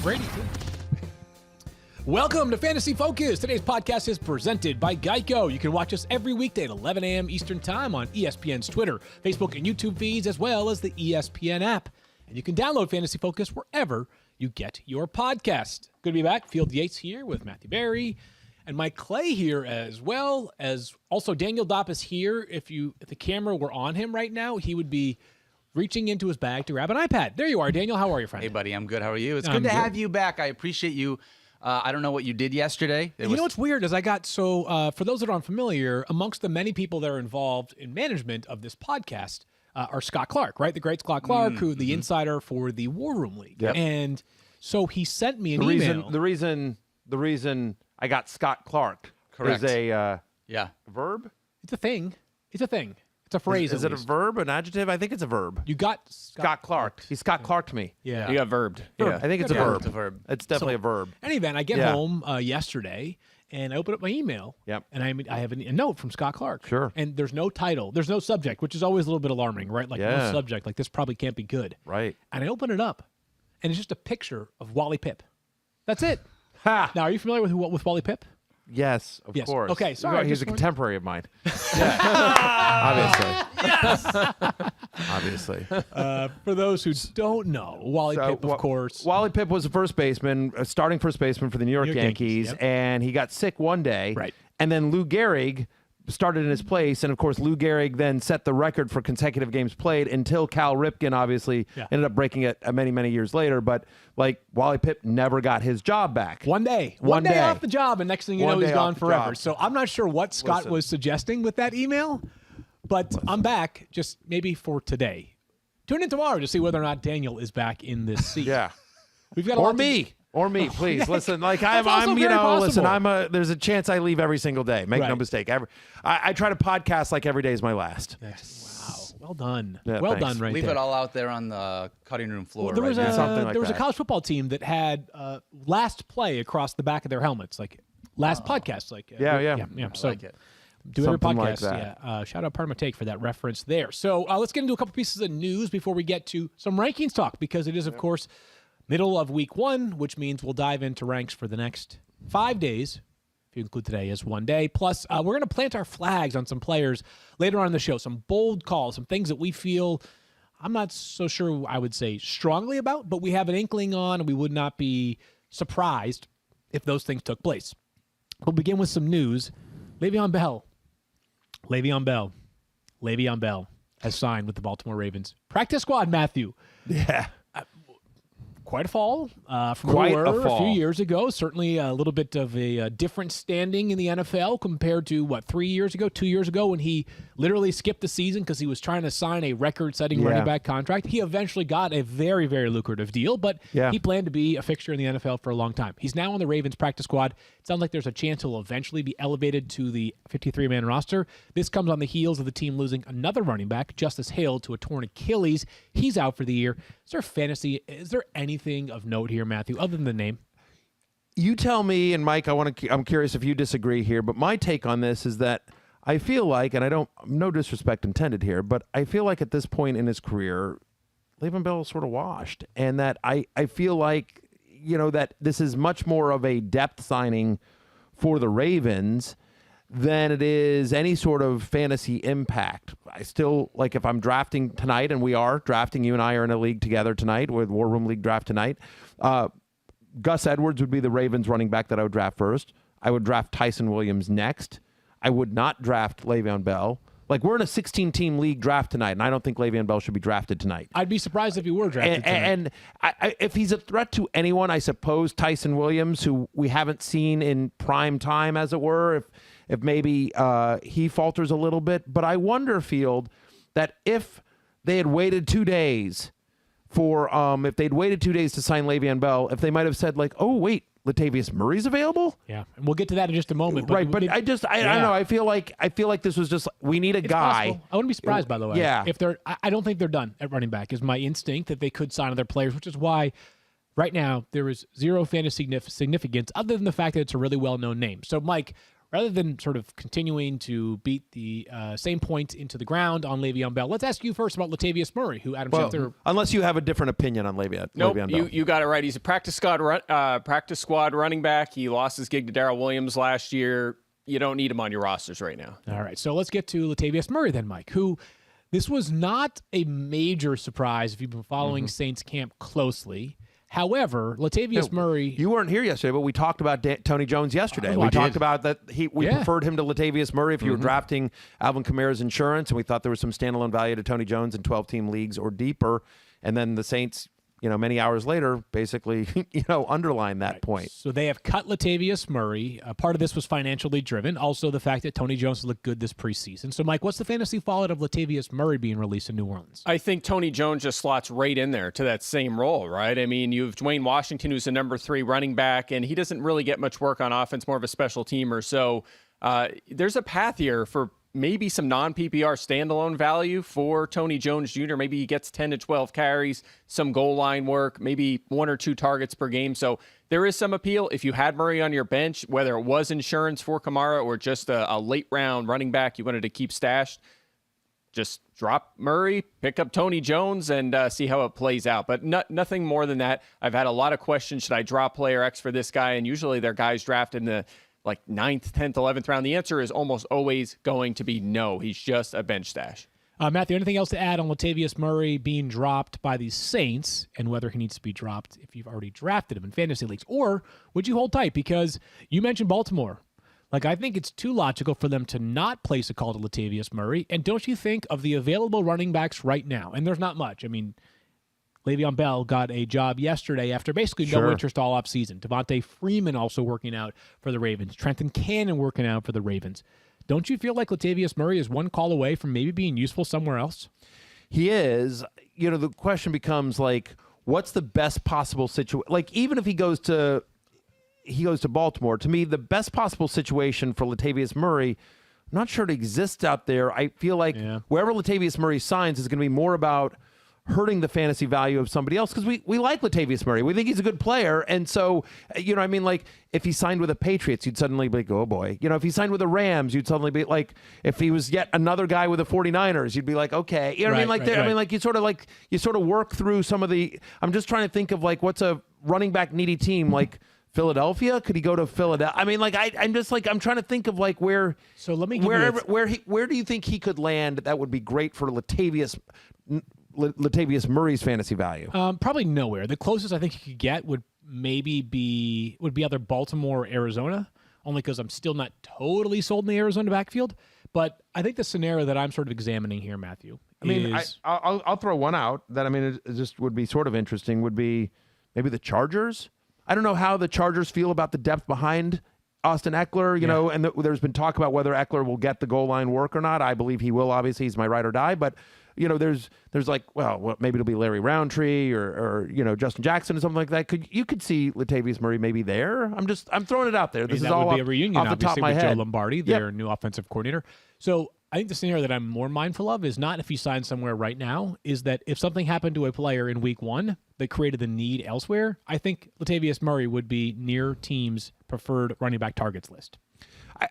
Brady, too. Welcome to Fantasy Focus. Today's podcast is presented by Geico. You can watch us every weekday at 11 a.m. Eastern Time on ESPN's Twitter, Facebook, and YouTube feeds, as well as the ESPN app. And you can download Fantasy Focus wherever you get your podcast. Good to be back. Field Yates here with Matthew Berry and Mike Clay here, as well as also Daniel Dopp is here. If the camera were on him right now, he would be reaching into his bag to grab an iPad. There you are, Daniel. How are you, friend? Hey, buddy. I'm good. How are you? It's good to have you back. I appreciate you. I don't know what you did yesterday. You know what's weird is for those that are unfamiliar, amongst the many people that are involved in management of this podcast are Scott Clark, right? The great Scott Clark, who the insider for the War Room League. Yep. And so he sent me an email. The reason I got Scott Clark is a verb? It's a thing. It's a phrase. Is it a verb, an adjective? I think it's a verb. You got Scott Clark. He Scott Clarked me. Yeah. You got verbed. Yeah. I think it's a verb. It's a verb. It's definitely a verb. In any event, I get home yesterday, and I open up my email. Yep. And I have a note from Scott Clark. Sure. And there's no title. There's no subject, which is always a little bit alarming, right? Like no subject. Like this probably can't be good. Right. And I open it up, and it's just a picture of Wally Pipp. That's it. Ha! Now, are you familiar with Wally Pipp? Yes, of course. Okay, sorry. He's a contemporary of mine. Obviously. Obviously. For those who don't know, Wally Pipp, of course. Wally Pipp was a first baseman, starting first baseman for the New York Yankees, yep. and he got sick one day. Right. And then Lou Gehrig started in his place, and of course Lou Gehrig then set the record for consecutive games played until Cal Ripken obviously ended up breaking it many years later. But like Wally Pipp never got his job back. One day off the job, and next thing you know, he's gone forever. So I'm not sure what Scott was suggesting with that email, but I'm back just maybe for today. Tune in tomorrow to see whether or not Daniel is back in this seat. Yeah, we've got a lot to Or me, please. Yeah. Listen, like That's also very possible. there's a chance I leave every single day. Make no mistake. I try to podcast like every day is my last. Wow. Well done. Yeah, well thanks. done right Leave there. it all out there on the cutting room floor. Well, there was right a college football team that had last play across the back of their helmets, like last podcast. Like Yeah. So like it. do every Something podcast. like that. Shout out Part of My Take for that reference there. So let's get into a couple pieces of news before we get to some rankings talk, because it is, of course, middle of week one, which means we'll dive into ranks for the next 5 days, if you include today as one day. Plus, we're going to plant our flags on some players later on in the show, some bold calls, some things that we feel, I'm not so sure I would say strongly about, but we have an inkling on, and we would not be surprised if those things took place. We'll begin with some news. Le'Veon Bell has signed with the Baltimore Ravens. Practice squad, Matthew. Yeah. Quite a fall from where we were a few years ago. Certainly a little bit of a different standing in the NFL compared to, 2 years ago, when he literally skipped the season because he was trying to sign a record-setting running back contract. He eventually got a very, very lucrative deal, but he planned to be a fixture in the NFL for a long time. He's now on the Ravens practice squad. It sounds like there's a chance he'll eventually be elevated to the 53-man roster. This comes on the heels of the team losing another running back, Justice Hill, to a torn Achilles. He's out for the year. Is there anything of note here, Matthew, other than the name? You tell me, and Mike, I'm curious if you disagree here, but my take on this is that I feel like, and no disrespect intended here, but I feel like at this point in his career, Le'Veon Bell is sort of washed, and that I feel like, that this is much more of a depth signing for the Ravens than it is any sort of fantasy impact. I still, like, if I'm drafting tonight, and we are drafting, you and I are in a league together tonight with War Room League draft tonight, Gus Edwards would be the Ravens running back that I would draft first. I would draft Tyson Williams next. I would not draft Le'Veon Bell. Like, we're in a 16-team league draft tonight, and I don't think Le'Veon Bell should be drafted tonight. I'd be surprised if he were drafted tonight. And if he's a threat to anyone, I suppose Tyson Williams, who we haven't seen in prime time, as it were, if maybe he falters a little bit. But I wonder, Field, that if they had waited 2 days if they'd waited 2 days to sign Le'Veon Bell, if they might have said, like, oh, wait, Latavius Murray's available? Yeah, and we'll get to that in just a moment. But I don't know. I feel like this was just, we need a guy. Possible. I wouldn't be surprised, by the way. Yeah. If I don't think they're done at running back, is my instinct that they could sign other players, which is why right now there is zero fantasy significance other than the fact that it's a really well-known name. So, Mike, rather than sort of continuing to beat the same point into the ground on Le'Veon Bell, let's ask you first about Latavius Murray, who Adam Schefter... Unless you have a different opinion on Le'Veon Bell. You got it right. He's a practice squad running back. He lost his gig to Daryl Williams last year. You don't need him on your rosters right now. All right, so let's get to Latavius Murray then, Mike, who this was not a major surprise if you've been following Saints camp closely. However, Latavius Murray... You weren't here yesterday, but we talked about Tony Jones yesterday. We talked about that we preferred him to Latavius Murray if you were drafting Alvin Kamara's insurance, and we thought there was some standalone value to Tony Jones in 12-team leagues or deeper. And then the Saints... many hours later, basically, underline that point. So they have cut Latavius Murray. Part of this was financially driven. Also, the fact that Tony Jones looked good this preseason. So, Mike, what's the fantasy fallout of Latavius Murray being released in New Orleans? I think Tony Jones just slots right in there to that same role, right? I mean, you have Dwayne Washington, who's the number 3 running back, and he doesn't really get much work on offense, more of a special teamer. So there's a path here for maybe some non-PPR standalone value for Tony Jones Jr. Maybe he gets 10 to 12 carries, some goal line work, maybe 1 or 2 targets per game. So there is some appeal. If you had Murray on your bench, whether it was insurance for Kamara or just a late round running back you wanted to keep stashed, just drop Murray, pick up Tony Jones, and see how it plays out. But nothing more than that. I've had a lot of questions. Should I drop player X for this guy? And usually they're guys drafted in the 9th, 10th, 11th round. The answer is almost always going to be no. He's just a bench stash. Matthew, anything else to add on Latavius Murray being dropped by the Saints and whether he needs to be dropped if you've already drafted him in fantasy leagues? Or would you hold tight? Because you mentioned Baltimore. I think it's too logical for them to not place a call to Latavius Murray. And don't you think of the available running backs right now, and there's not much. I mean, Le'Veon Bell got a job yesterday after basically no interest all offseason. Devontae Freeman also working out for the Ravens. Trenton Cannon working out for the Ravens. Don't you feel like Latavius Murray is one call away from maybe being useful somewhere else? He is. The question becomes, what's the best possible situation? Even if he goes to Baltimore, to me, the best possible situation for Latavius Murray, I'm not sure it exists out there. I feel like wherever Latavius Murray signs is going to be more about hurting the fantasy value of somebody else, because we like Latavius Murray. We think he's a good player. And so, if he signed with the Patriots, you'd suddenly be like, oh boy. If he signed with the Rams, you'd suddenly be like, if he was yet another guy with the 49ers, you'd be like, okay. You sort of work through some of the, I'm just trying to think of what's a running back needy team, Philadelphia? Could he go to Philadelphia? I mean, I'm trying to think of where. So let me where do you think he could land that would be great for Latavius Murray's fantasy value? Probably nowhere. The closest I think he could get would be either Baltimore or Arizona, only because I'm still not totally sold in the Arizona backfield. But I think the scenario that I'm sort of examining here, Matthew, I'll throw one out that it just would be sort of interesting. Would be maybe the Chargers. I don't know how the Chargers feel about the depth behind Austin Eckler, and there's been talk about whether Eckler will get the goal line work or not. I believe he will. Obviously, he's my ride or die. But there's maybe it'll be Larry Roundtree or Justin Jackson or something like that. You could see Latavius Murray maybe there. I'm throwing it out there. This is all would be a reunion, off the top of my with head. Joe Lombardi, their new offensive coordinator. So I think the scenario that I'm more mindful of is not if he signs somewhere right now, is that if something happened to a player in week 1 that created the need elsewhere, I think Latavius Murray would be near teams' preferred running back targets list.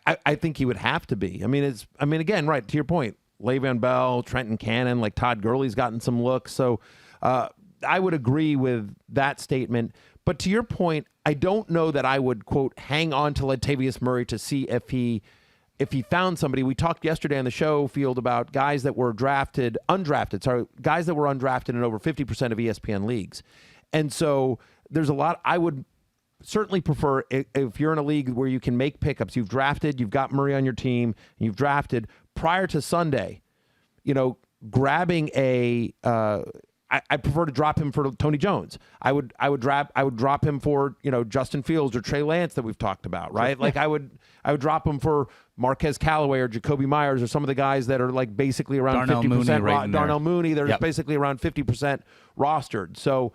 I think he would have to be. Again, right, to your point, Le'Veon Bell, Trenton Cannon, Todd Gurley's gotten some looks. So I would agree with that statement. But to your point, I don't know that I would, quote, hang on to Latavius Murray to see if he found somebody. We talked yesterday on the show, Field, about guys that were guys that were undrafted in over 50% of ESPN leagues. And so there's a lot. I would certainly prefer, if you're in a league where you can make pickups, you've got Murray on your team, you've drafted prior to Sunday, grabbing I prefer to drop him for Tony Jones. I would drop him for Justin Fields or Trey Lance that we've talked about, right? I would drop him for Marquez Callaway or Jacoby Myers or some of the guys that are basically around 50%. Darnell Mooney, they're basically around 50% rostered. So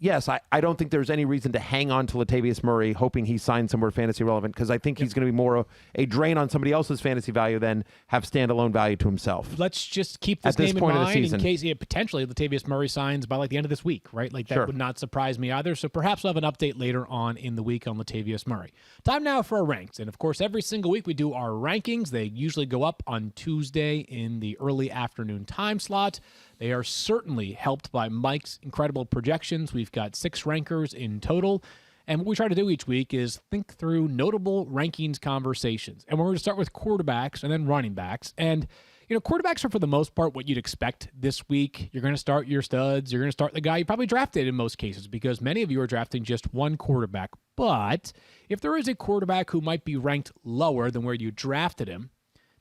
yes, I don't think there's any reason to hang on to Latavius Murray, hoping he signs somewhere fantasy relevant, because I think he's going to be more a drain on somebody else's fantasy value than have standalone value to himself. Let's just keep this name in mind in case potentially Latavius Murray signs by like the end of this week, right? Like that would not surprise me either. So perhaps we'll have an update later on in the week on Latavius Murray. Time now for our ranks. And of course, every single week we do our rankings. They usually go up on Tuesday in the early afternoon time slot. They are certainly helped by Mike's incredible projections. We've got 6 rankers in total. And what we try to do each week is think through notable rankings conversations. And we're going to start with quarterbacks and then running backs. And, quarterbacks are for the most part what you'd expect this week. You're going to start your studs. You're going to start the guy you probably drafted in most cases, because many of you are drafting just one quarterback. But if there is a quarterback who might be ranked lower than where you drafted him,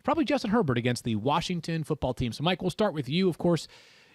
probably Justin Herbert against the Washington football team. So, Mike, we'll start with you. Of course,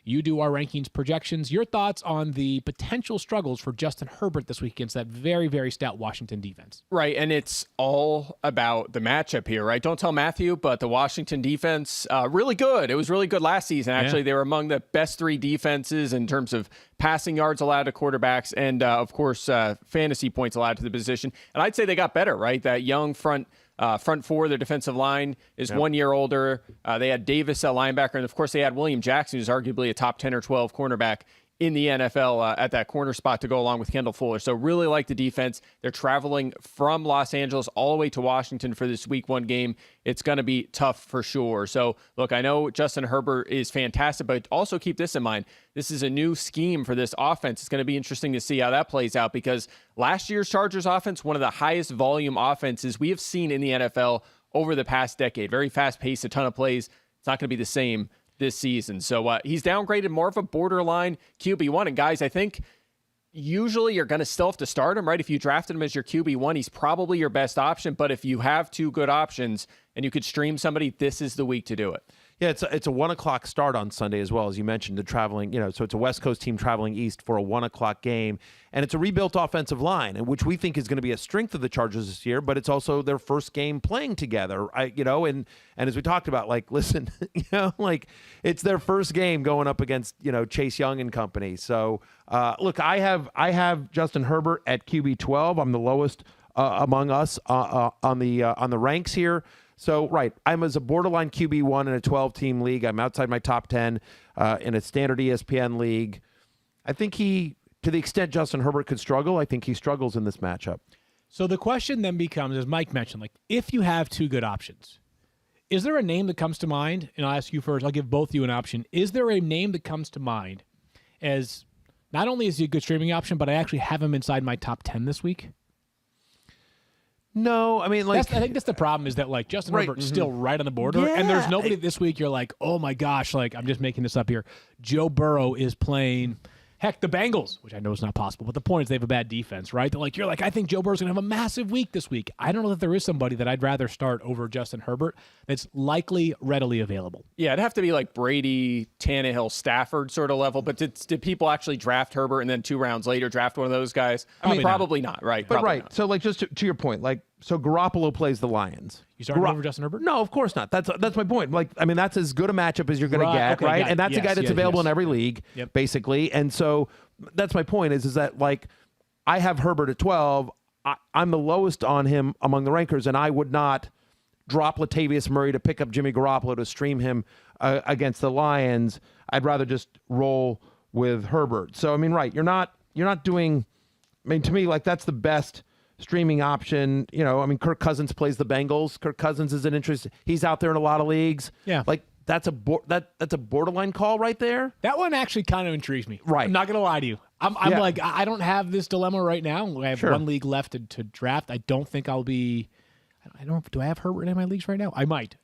you do our rankings projections. Your thoughts on the potential struggles for Justin Herbert this week against that very, very stout Washington defense. Right, and it's all about the matchup here, right? Don't tell Matthew, but the Washington defense, really good. It was really good last season. Actually, they were among the best 3 defenses in terms of passing yards allowed to quarterbacks and, of course, fantasy points allowed to the position. And I'd say they got better, right? That young front 4, their defensive line is 1 year older. They had Davis at linebacker, and of course they had William Jackson, who's arguably a top 10 or 12 cornerback in the NFL at that corner spot to go along with Kendall Fuller. So really like the defense. They're traveling from Los Angeles all the way to Washington for this week 1 game. It's going to be tough for sure. So look, I know Justin Herbert is fantastic, but also keep this in mind. This is a new scheme for this offense. It's going to be interesting to see how that plays out, because last year's Chargers offense, one of the highest volume offenses we have seen in the NFL over the past decade. Very fast paced, a ton of plays. It's not going to be the same this season. So he's downgraded, more of a borderline QB1. And guys, I think usually you're going to still have to start him, right? If you drafted him as your QB1, he's probably your best option. But if you have 2 good options and you could stream somebody, this is the week to do it. Yeah, it's a 1 o'clock start on Sunday as well, as you mentioned, the traveling, so it's a West Coast team traveling east for a 1 o'clock game. And it's a rebuilt offensive line, which we think is going to be a strength of the Chargers this year, but it's also their first game playing together. And as we talked about, listen, it's their first game going up against, Chase Young and company. So look, I have Justin Herbert at QB 12. I'm the lowest among us on the ranks here. So, right, I'm as a borderline QB1 in a 12-team league. I'm outside my top 10 in a standard ESPN league. I think to the extent Justin Herbert could struggle, I think he struggles in this matchup. So the question then becomes, as Mike mentioned, if you have 2 good options, is there a name that comes to mind? And I'll ask you first. I'll give both of you an option. Is there a name that comes to mind as not only is he a good streaming option, but I actually have him inside my top 10 this week? No, I mean, I think that's the problem, is that Justin Herbert's still right on the border, and there's nobody this week you're like, oh my gosh, I'm just making this up here. Joe Burrow is playing, heck, the Bengals, which I know is not possible, but the point is they have a bad defense, right? You're like, I think Joe Burrow's going to have a massive week this week. I don't know if there is somebody that I'd rather start over Justin Herbert that's likely readily available. Yeah, it'd have to be like Brady, Tannehill, Stafford sort of level, but did people actually draft Herbert and then 2 rounds later draft one of those guys? Probably not, right? But probably not. So just to your point, so Garoppolo plays the Lions. You starting over Justin Herbert? No, of course not. That's my point. that's as good a matchup as you're going to get, right? Yeah, and that's a guy that's available in every league, basically. And so that's my point is that I have Herbert at 12. I'm the lowest on him among the rankers, and I would not drop Latavius Murray to pick up Jimmy Garoppolo to stream him against the Lions. I'd rather just roll with Herbert. So you're not doing. To me, that's the best streaming option. Kirk Cousins plays the Bengals. Kirk Cousins is an interest. He's out there in a lot of leagues. Yeah. That's a borderline call right there. That one actually kind of intrigues me. Right. I'm not going to lie to you. I don't have this dilemma right now. I have 1 league left to draft. I don't think I'll be. I don't. Do I have Herbert in my leagues right now? I might.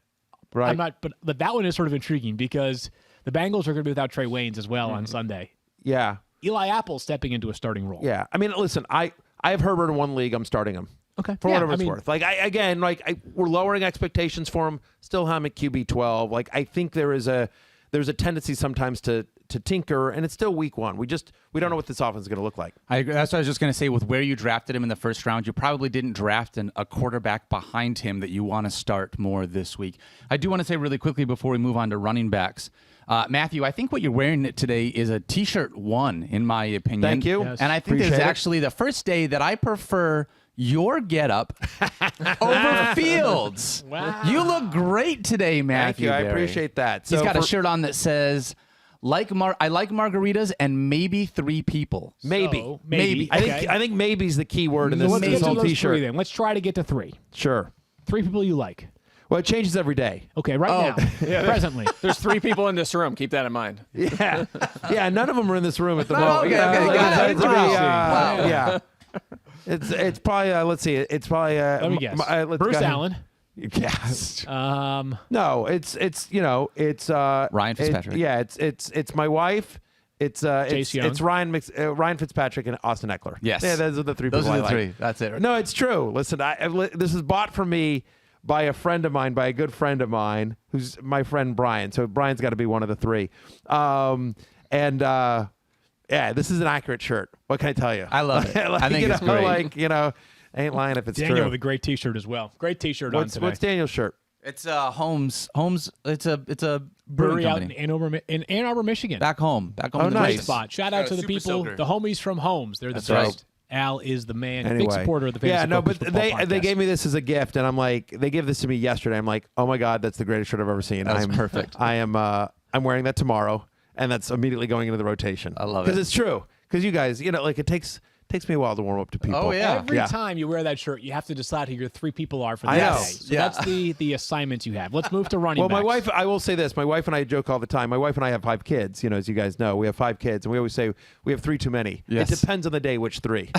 Right. I'm not. But that one is sort of intriguing because the Bengals are going to be without Trey Waynes as well on Sunday. Yeah. Eli Apple's stepping into a starting role. Yeah. Listen, I have Herbert in 1 league. I'm starting him. Okay. For whatever it's worth. We're lowering expectations for him. Still have him at QB 12. I think there's a tendency sometimes to tinker, and it's still week 1. We don't know what this offense is going to look like. That's what I was just going to say. With where you drafted him in the first round, you probably didn't draft a quarterback behind him that you want to start more this week. I do want to say really quickly before we move on to running backs, Matthew, I think what you're wearing today is a T-shirt 1, in my opinion. Thank you. Yes. And I think this is actually the first day that I prefer your getup over Fields. Wow. You look great today, Matthew. Thank you. I Berry. appreciate that. He's So got a for- shirt on that says, I like margaritas and maybe 3 people. Maybe. So, maybe. I think maybe's the key word in So this, let's this get to whole those T-shirt. 3 then. Let's try to get to 3. Sure. 3 people you like. Well, it changes every day. Okay, right now, presently. There's 3 people in this room. Keep that in mind. Yeah. Yeah, none of them are in this room at the No, moment. okay, Yeah, okay, got it. it's pretty, Wow. Yeah. It's probably, let's see, it's probably... Let me guess. let's Bruce go ahead. Allen. Yes. No, it's Ryan Fitzpatrick. It's my wife. It's Young. Ryan Fitzpatrick and Austin Eckler. Yes. Yeah, those are the 3 Those people are the I like. 3. That's it. No, it's true. Listen, this is bought for me by a friend of mine, by a good friend of mine, who's my friend Brian. So Brian's got to be one of the 3. Yeah, this is an accurate shirt. What can I tell you? I love it. I think it's great. Ain't lying if it's Daniel true. with a great T-shirt as well. Great T-shirt on today. What's Daniel's shirt? It's Holmes. It's a Brewery brewing out company. in Ann Arbor, Michigan. Back home. Oh, in the nice. Great States. spot. Shout out to the super people, soaker. the homies from Holmes. They're the That's best. right. Al is the man. Big Anyway. supporter of the Fantasy Yeah, no, Focus but Football they Podcast. gave me this as a gift, and I'm like, they gave this to me yesterday. I'm like, oh my god, that's the greatest shirt I've ever seen. That's I'm perfect. I'm wearing that tomorrow, and that's immediately going into the rotation. I love it. because it's true. Because you guys, it takes me a while to warm up to people. Oh, yeah. Every time you wear that shirt, you have to decide who your 3 people are for the I day. know. So Yeah. that's the assignments you have. Let's move to running Well, backs. my wife, I will say this. My wife and I joke all the time. My wife and I have 5 kids. As you guys know, we have 5 kids, and we always say we have 3 too many. Yes. It depends on the day which 3.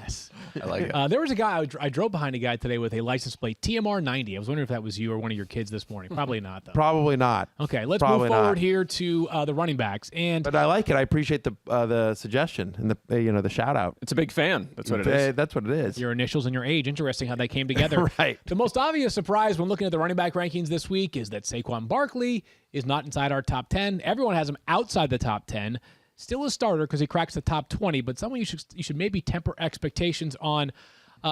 Yes. I like it. There was a guy, I drove behind a guy today with a license plate TMR 90. I was wondering if that was you or one of your kids this morning. Probably not, though. Probably not. Okay, let's Probably move forward not. here to the running backs. And But I like it. I appreciate the suggestion and the shout out. It's a big fan. That's what it is. That's what it is. your initials and your age. Interesting how they came together. Right. The most obvious surprise when looking at the running back rankings this week is that Saquon Barkley is not inside our top 10. Everyone has him outside the top 10. Still a starter because he cracks the top 20, but someone you should maybe temper expectations on.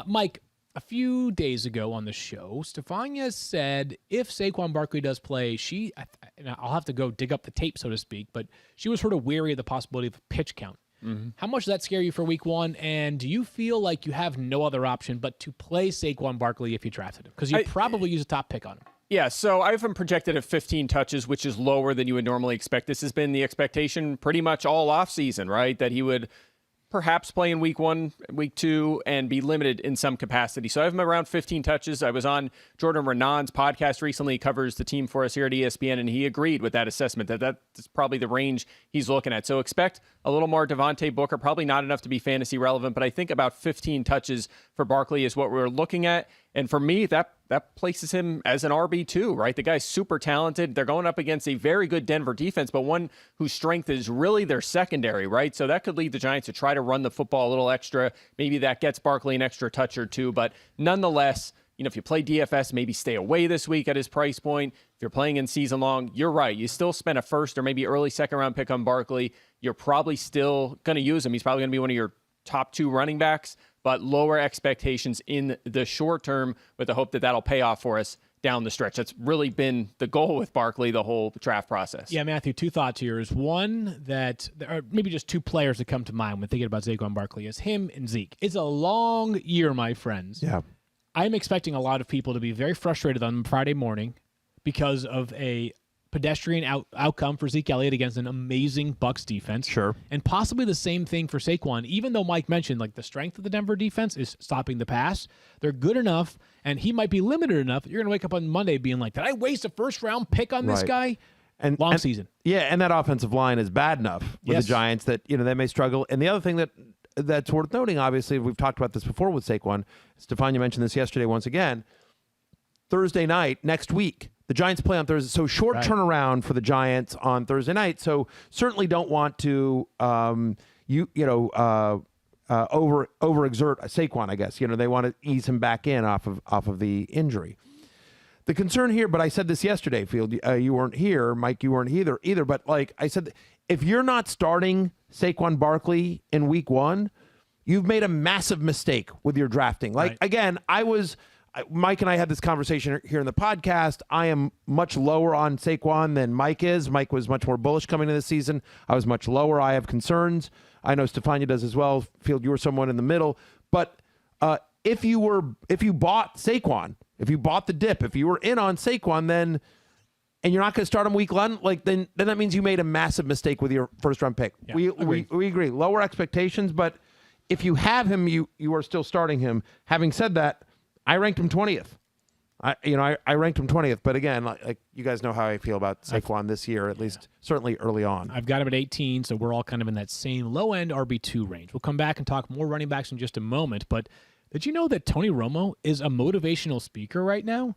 Mike, a few days ago on the show, Stefania said if Saquon Barkley does play, and I'll have to go dig up the tape, so to speak, but she was sort of wary of the possibility of a pitch count. Mm-hmm. How much does that scare you for week 1? And do you feel like you have no other option but to play Saquon Barkley if you drafted him? Because you probably use a top pick on him. Yeah, so I have him projected at 15 touches, which is lower than you would normally expect. This has been the expectation pretty much all offseason, right? That he would perhaps play in week 1, week 2, and be limited in some capacity. So I have him around 15 touches. I was on Jordan Renan's podcast recently. He covers the team for us here at ESPN, and he agreed with that assessment that that's probably the range he's looking at. So expect a little more Devontae Booker, probably not enough to be fantasy relevant, but I think about 15 touches for Barkley is what we're looking at. And for me, that places him as an RB2, right? The guy's super talented. They're going up against a very good Denver defense, but one whose strength is really their secondary, right? So that could lead the Giants to try to run the football a little extra. Maybe that gets Barkley an extra touch or 2, but nonetheless, if you play DFS, maybe stay away this week at his price point. If you're playing in season long, you're right. You still spend a first or maybe early second-round pick on Barkley. You're probably still going to use him. He's probably going to be one of your top 2 running backs, but lower expectations in the short term with the hope that that'll pay off for us down the stretch. That's really been the goal with Barkley the whole draft process. Yeah, Matthew, 2 thoughts here. Is one that there are maybe just 2 players that come to mind when thinking about Saquon Barkley is him and Zeke. It's a long year, my friends. Yeah. I'm expecting a lot of people to be very frustrated on Friday morning because of a pedestrian outcome for Zeke Elliott against an amazing Bucs defense. Sure. And possibly the same thing for Saquon, even though Mike mentioned the strength of the Denver defense is stopping the pass. They're good enough, and he might be limited enough. You're going to wake up on Monday being like, did I waste a first-round pick on this guy? And Long season. Yeah, and that offensive line is bad enough with Yes. the Giants that they may struggle. And the other thing that's worth noting, obviously, we've talked about this before with Saquon. Stefania mentioned this yesterday once again. Thursday night, next week, the Giants play on Thursday. So short turnaround for the Giants on Thursday night. So certainly don't want to overexert Saquon, I guess. They want to ease him back in off of the injury. The concern here, but I said this yesterday, Field, you weren't here. Mike, you weren't either. But I said, if you're not starting Saquon Barkley in week 1, you've made a massive mistake with your drafting. Again, I was Mike and I had this conversation here in the podcast. I am much lower on Saquon than Mike is. Mike was much more bullish coming into the season. I was much lower. I have concerns. I know Stefania does as well. Field, you were someone in the middle. But if you bought Saquon, if you bought the dip, if you were in on Saquon, then and you're not going to start him week one, then that means you made a massive mistake with your first round pick. Yeah, we agree. Lower expectations, but if you have him, you are still starting him. Having said that, I ranked him 20th. I ranked him 20th, but again, like you guys know how I feel about Saquon this year, at least certainly early on. I've got him at 18, so we're all kind of in that same low-end RB2 range. We'll come back and talk more running backs in just a moment, but did you know that Tony Romo is a motivational speaker right now?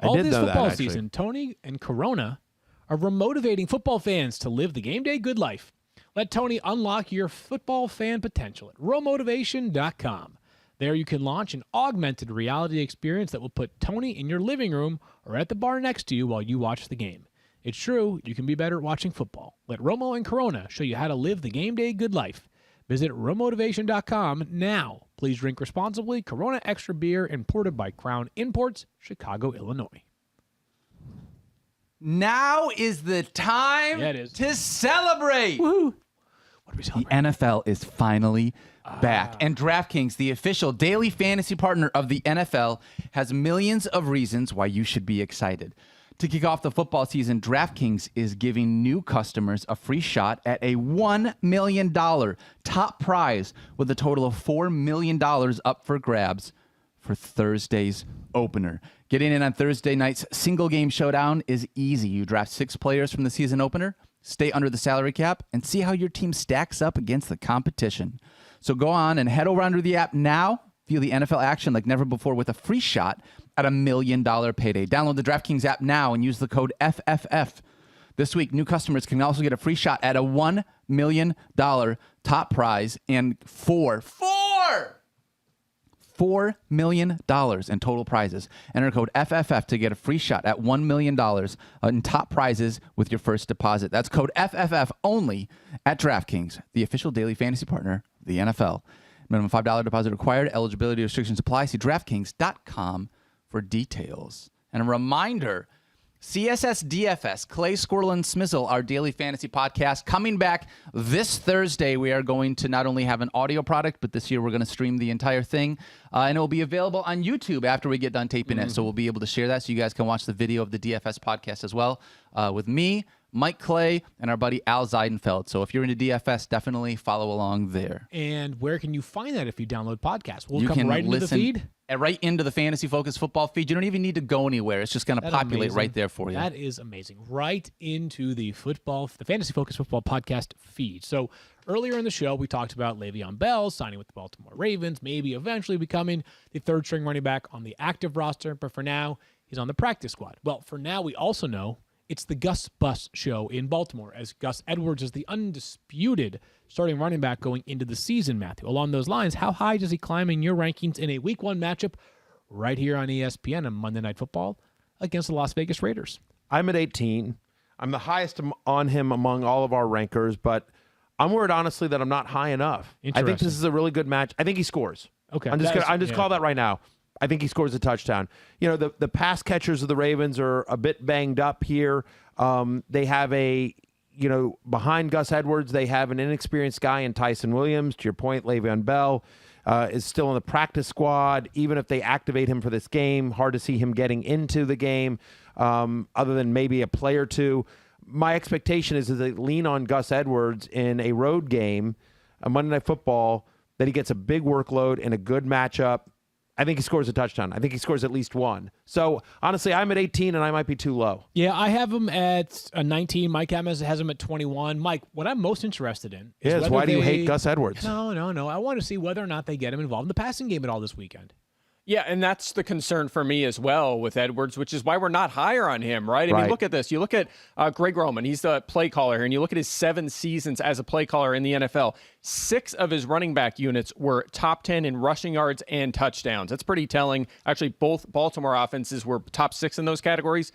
All this football season, Tony and Corona are remotivating football fans to live the game day good life. Let Tony unlock your football fan potential at romotivation.com. There you can launch an augmented reality experience that will put Tony in your living room or at the bar next to you while you watch the game. It's true, you can be better at watching football. Let Romo and Corona show you how to live the game day good life. Visit romotivation.com now. Please drink responsibly. Corona Extra Beer imported by Crown Imports, Chicago, Illinois. Now is the time to celebrate. Woohoo! What are we celebrating? The NFL is finally back. And DraftKings, the official daily fantasy partner of the NFL, has millions of reasons why you should be excited. To kick off the football season, DraftKings is giving new customers a free shot at a $1 million top prize with a total of $4 million up for grabs for Thursday's opener. Getting in on Thursday night's single game showdown is easy. You draft 6 players from the season opener, stay under the salary cap, and see how your team stacks up against the competition. So go on and head over under the app now. Feel the NFL action like never before with a free shot at $1 million payday. Download the DraftKings app now and use the code FFF. This week, new customers can also get a free shot at a $1 million top prize and $4 million in total prizes. Enter code FFF to get a free shot at $1 million in top prizes with your first deposit. That's code FFF only at DraftKings, the official daily fantasy partner of the NFL. Minimum $5 deposit required. Eligibility restrictions apply. See DraftKings.com for details. And a reminder, CSS DFS, Clay, Squirrel, and Smizzle, our daily fantasy podcast, coming back this Thursday. We are going to not only have an audio product, but this year we're going to stream the entire thing. And it will be available on YouTube after we get done taping it. So we'll be able to share that so you guys can watch the video of the DFS podcast as well with me, Mike Clay, and our buddy Al Zeidenfeld. So if you're into DFS, definitely follow along there. And where can you find that if you download podcasts? Will it come right into the feed? Right into the Fantasy Focus football feed. You don't even need to go anywhere. It's just going to populate right there for you. That is amazing. Right into the Fantasy Focus football podcast feed. So earlier in the show, we talked about Le'Veon Bell signing with the Baltimore Ravens, maybe eventually becoming the third string running back on the active roster. But for now, he's on the practice squad. Well, for now, we also know it's the Gus Bus show in Baltimore, as Gus Edwards is the undisputed starting running back going into the season, Matthew. Along those lines, how high does he climb in your rankings in a Week 1 matchup right here on ESPN on Monday Night Football against the Las Vegas Raiders? I'm at 18. I'm the highest on him among all of our rankers, but I'm worried, honestly, that I'm not high enough. I think this is a really good match. I think he scores. Okay. I'm just call that right now. I think he scores a touchdown. You know, the pass catchers of the Ravens are a bit banged up here. They have behind Gus Edwards, they have an inexperienced guy in Tyson Williams. To your point, Le'Veon Bell is still in the practice squad. Even if they activate him for this game, hard to see him getting into the game other than maybe a play or two. My expectation is that they lean on Gus Edwards in a road game, a Monday Night Football, that he gets a big workload and a good matchup. I think he scores a touchdown. I think he scores at least one. So, honestly, I'm at 18, and I might be too low. Yeah, I have him at 19. Mike has him at 21. Mike, what I'm most interested in is why do you hate Gus Edwards? No. I want to see whether or not they get him involved in the passing game at all this weekend. Yeah, and that's the concern for me as well with Edwards, which is why we're not higher on him, right? I mean, look at this. You look at Greg Roman. He's the play caller here, and you look at his 7 seasons as a play caller in the NFL. 6 of his running back units were top 10 in rushing yards and touchdowns. That's pretty telling. Actually, both Baltimore offenses were top 6 in those categories.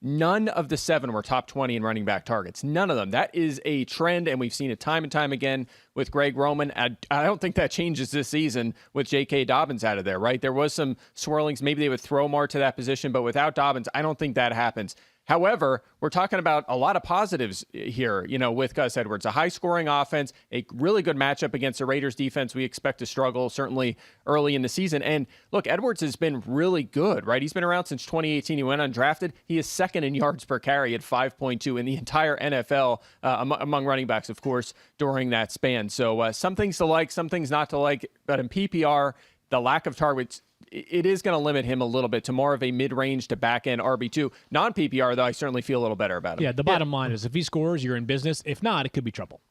None of the 7 were top 20 in running back targets. None of them. That is a trend, and we've seen it time and time again with Greg Roman. I don't think that changes this season with J.K. Dobbins out of there, right? There was some swirlings. Maybe they would throw more to that position, but without Dobbins, I don't think that happens. However, we're talking about a lot of positives here, with Gus Edwards. A high-scoring offense, a really good matchup against the Raiders defense we expect to struggle certainly early in the season. And look, Edwards has been really good, right? He's been around since 2018. He went undrafted. He is second in yards per carry at 5.2 in the entire NFL, among running backs, of course, during that span. So some things to like, some things not to like. But in PPR, the lack of targets, it is going to limit him a little bit to more of a mid-range to back-end RB2. Non-PPR, though, I certainly feel a little better about him. Yeah, the bottom line is if he scores, you're in business. If not, it could be trouble.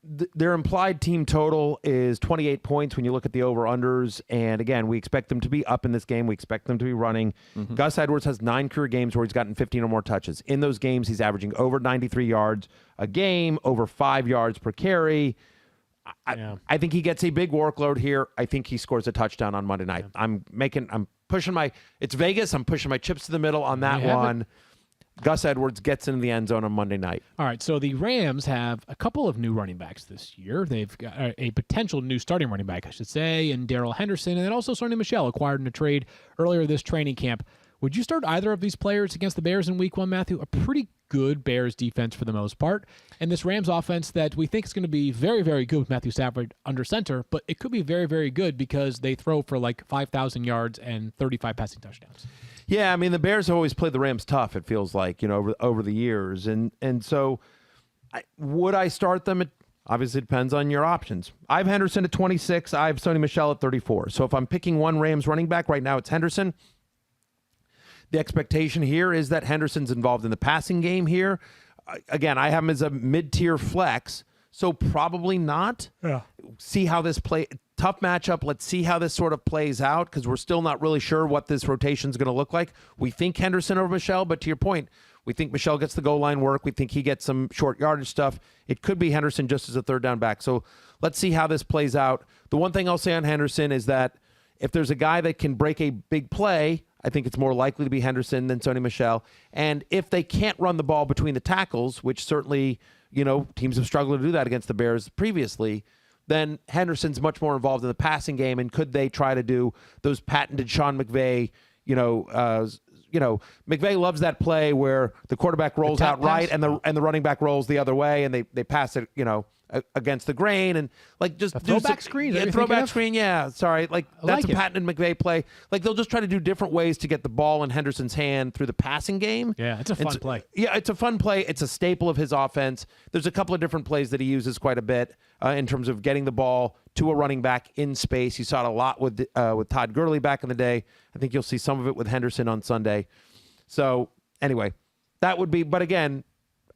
Their implied team total is 28 points when you look at the over-unders. And, again, we expect them to be up in this game. We expect them to be running. Mm-hmm. Gus Edwards has 9 career games where he's gotten 15 or more touches. In those games, he's averaging over 93 yards a game, over 5 yards per carry. I think he gets a big workload here. I think he scores a touchdown on Monday night. Yeah. It's Vegas. I'm pushing my chips to the middle on that one. Gus Edwards gets into the end zone on Monday night. All right, so the Rams have a couple of new running backs this year. They've got a potential new starting running back, I should say, and Daryl Henderson, and then also Sonny Michel, acquired in a trade earlier this training camp. Would you start either of these players against the Bears in Week 1, Matthew? A pretty good Bears defense for the most part, and this Rams offense that we think is going to be very, very good with Matthew Stafford under center, but it could be very, very good because they throw for like 5,000 yards and 35 passing touchdowns. Yeah, I mean, the Bears have always played the Rams tough, it feels like, over the years. And so would I start them? It obviously depends on your options. I have Henderson at 26. I have Sonny Michel at 34. So if I'm picking one Rams running back right now, it's Henderson. The expectation here is that Henderson's involved in the passing game here. Again, I have him as a mid-tier flex, so probably not. Yeah. See how this play. Tough matchup. Let's see how this sort of plays out because we're still not really sure what this rotation is going to look like. We think Henderson over Michel, but to your point, we think Michel gets the goal line work. We think he gets some short yardage stuff. It could be Henderson just as a third down back. So let's see how this plays out. The one thing I'll say on Henderson is that if there's a guy that can break a big play, I think it's more likely to be Henderson than Sonny Michel. And if they can't run the ball between the tackles, which certainly, teams have struggled to do that against the Bears previously, then Henderson's much more involved in the passing game. And could they try to do those patented Sean McVay, McVay loves that play where the quarterback rolls out right and the running back rolls the other way and they pass it, against the grain and just a throwback screen. Yeah, throwback screen. Yeah, sorry. That's a patented McVay play. They'll just try to do different ways to get the ball in Henderson's hand through the passing game. Yeah, it's a fun play. Yeah, it's a fun play. It's a staple of his offense. There's a couple of different plays that he uses quite a bit in terms of getting the ball to a running back in space. You saw it a lot with Todd Gurley back in the day. I think you'll see some of it with Henderson on Sunday. So anyway, that would be. But again,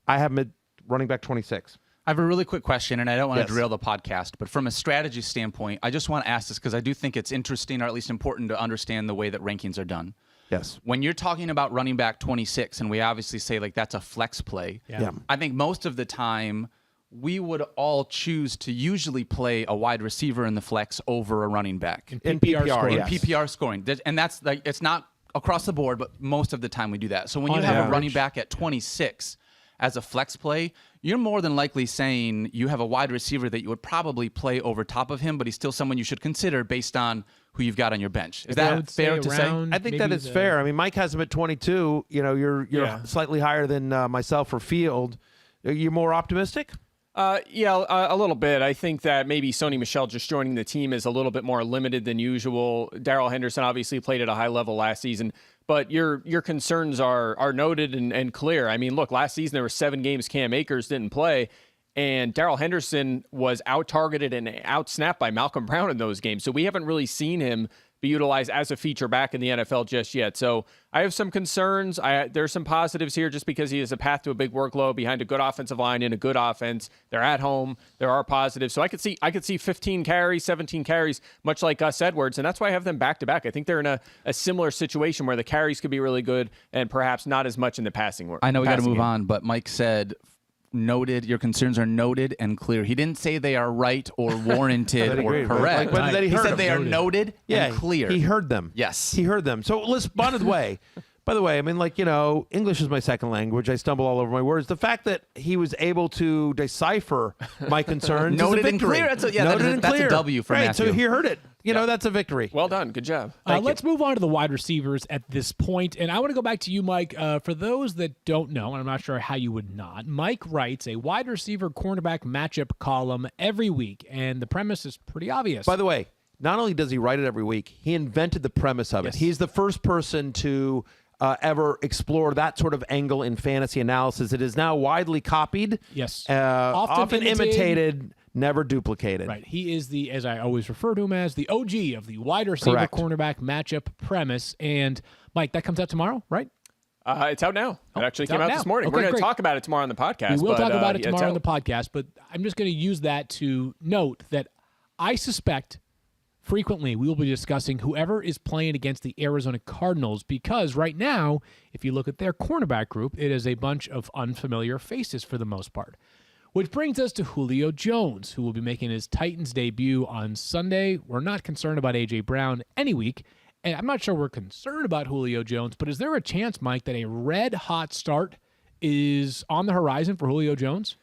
I have him at running back 26. I have a really quick question, and I don't want to derail the podcast, but from a strategy standpoint, I just want to ask this because I do think it's interesting or at least important to understand the way that rankings are done. Yes. When you're talking about running back 26, and we obviously say that's a flex play, I think most of the time we would all choose to usually play a wide receiver in the flex over a running back. In PPR scoring. In PPR scoring. And that's it's not across the board, but most of the time we do that. So when you have a running back at 26 as a flex play, you're more than likely saying you have a wide receiver that you would probably play over top of him, but he's still someone you should consider based on who you've got on your bench. Is that fair to say? I think that is fair. I mean, Mike has him at 22. You're slightly higher than myself for Field. Are you more optimistic? A little bit. I think that maybe Sonny Michel just joining the team is a little bit more limited than usual. Daryl Henderson obviously played at a high level last season, but your concerns are noted and clear. I mean, look, last season there were 7 games Cam Akers didn't play, and Daryl Henderson was out-targeted and out-snapped by Malcolm Brown in those games. So we haven't really seen him be utilized as a feature back in the NFL just yet. So I have some concerns. There's some positives here just because he has a path to a big workload behind a good offensive line in a good offense. They're at home. There are positives. So I could see 15 carries, 17 carries, much like Gus Edwards, and that's why I have them back-to-back. I think they're in a similar situation where the carries could be really good and perhaps not as much in the passing work. I know we got to move on, but Mike said noted, your concerns are noted and clear. He didn't say they are right or warranted or correct. He said they are noted and clear. He heard them. Yes. He heard them. So let's, by the way, By the way, I mean, like, English is my second language. I stumble all over my words. The fact that he was able to decipher my concerns is a victory. Noted and clear. That's a W for Matthew. Matthew. So he heard it. That's a victory. Well done. Good job. Let's move on to the wide receivers at this point. And I want to go back to you, Mike. For those that don't know, and I'm not sure how you would not, Mike writes a wide receiver cornerback matchup column every week. And the premise is pretty obvious. By the way, not only does he write it every week, he invented the premise of it. He's the first person to ever explore that sort of angle in fantasy analysis. It is now widely copied. Yes. Often imitated, never duplicated. Right. He is as I always refer to him as, the OG of the wide receiver cornerback matchup premise. And, Mike, that comes out tomorrow, right? It's out now. It actually came out this morning. Okay, We're going to talk about it tomorrow on the podcast. We will talk about it tomorrow on the podcast, but I'm just going to use that to note that I suspect frequently we will be discussing whoever is playing against the Arizona Cardinals, because right now, if you look at their cornerback group, it is a bunch of unfamiliar faces for the most part. Which brings us to Julio Jones, who will be making his Titans debut on Sunday. We're not concerned about A.J. Brown any week, and I'm not sure we're concerned about Julio Jones, but is there a chance, Mike, that a red-hot start is on the horizon for Julio Jones?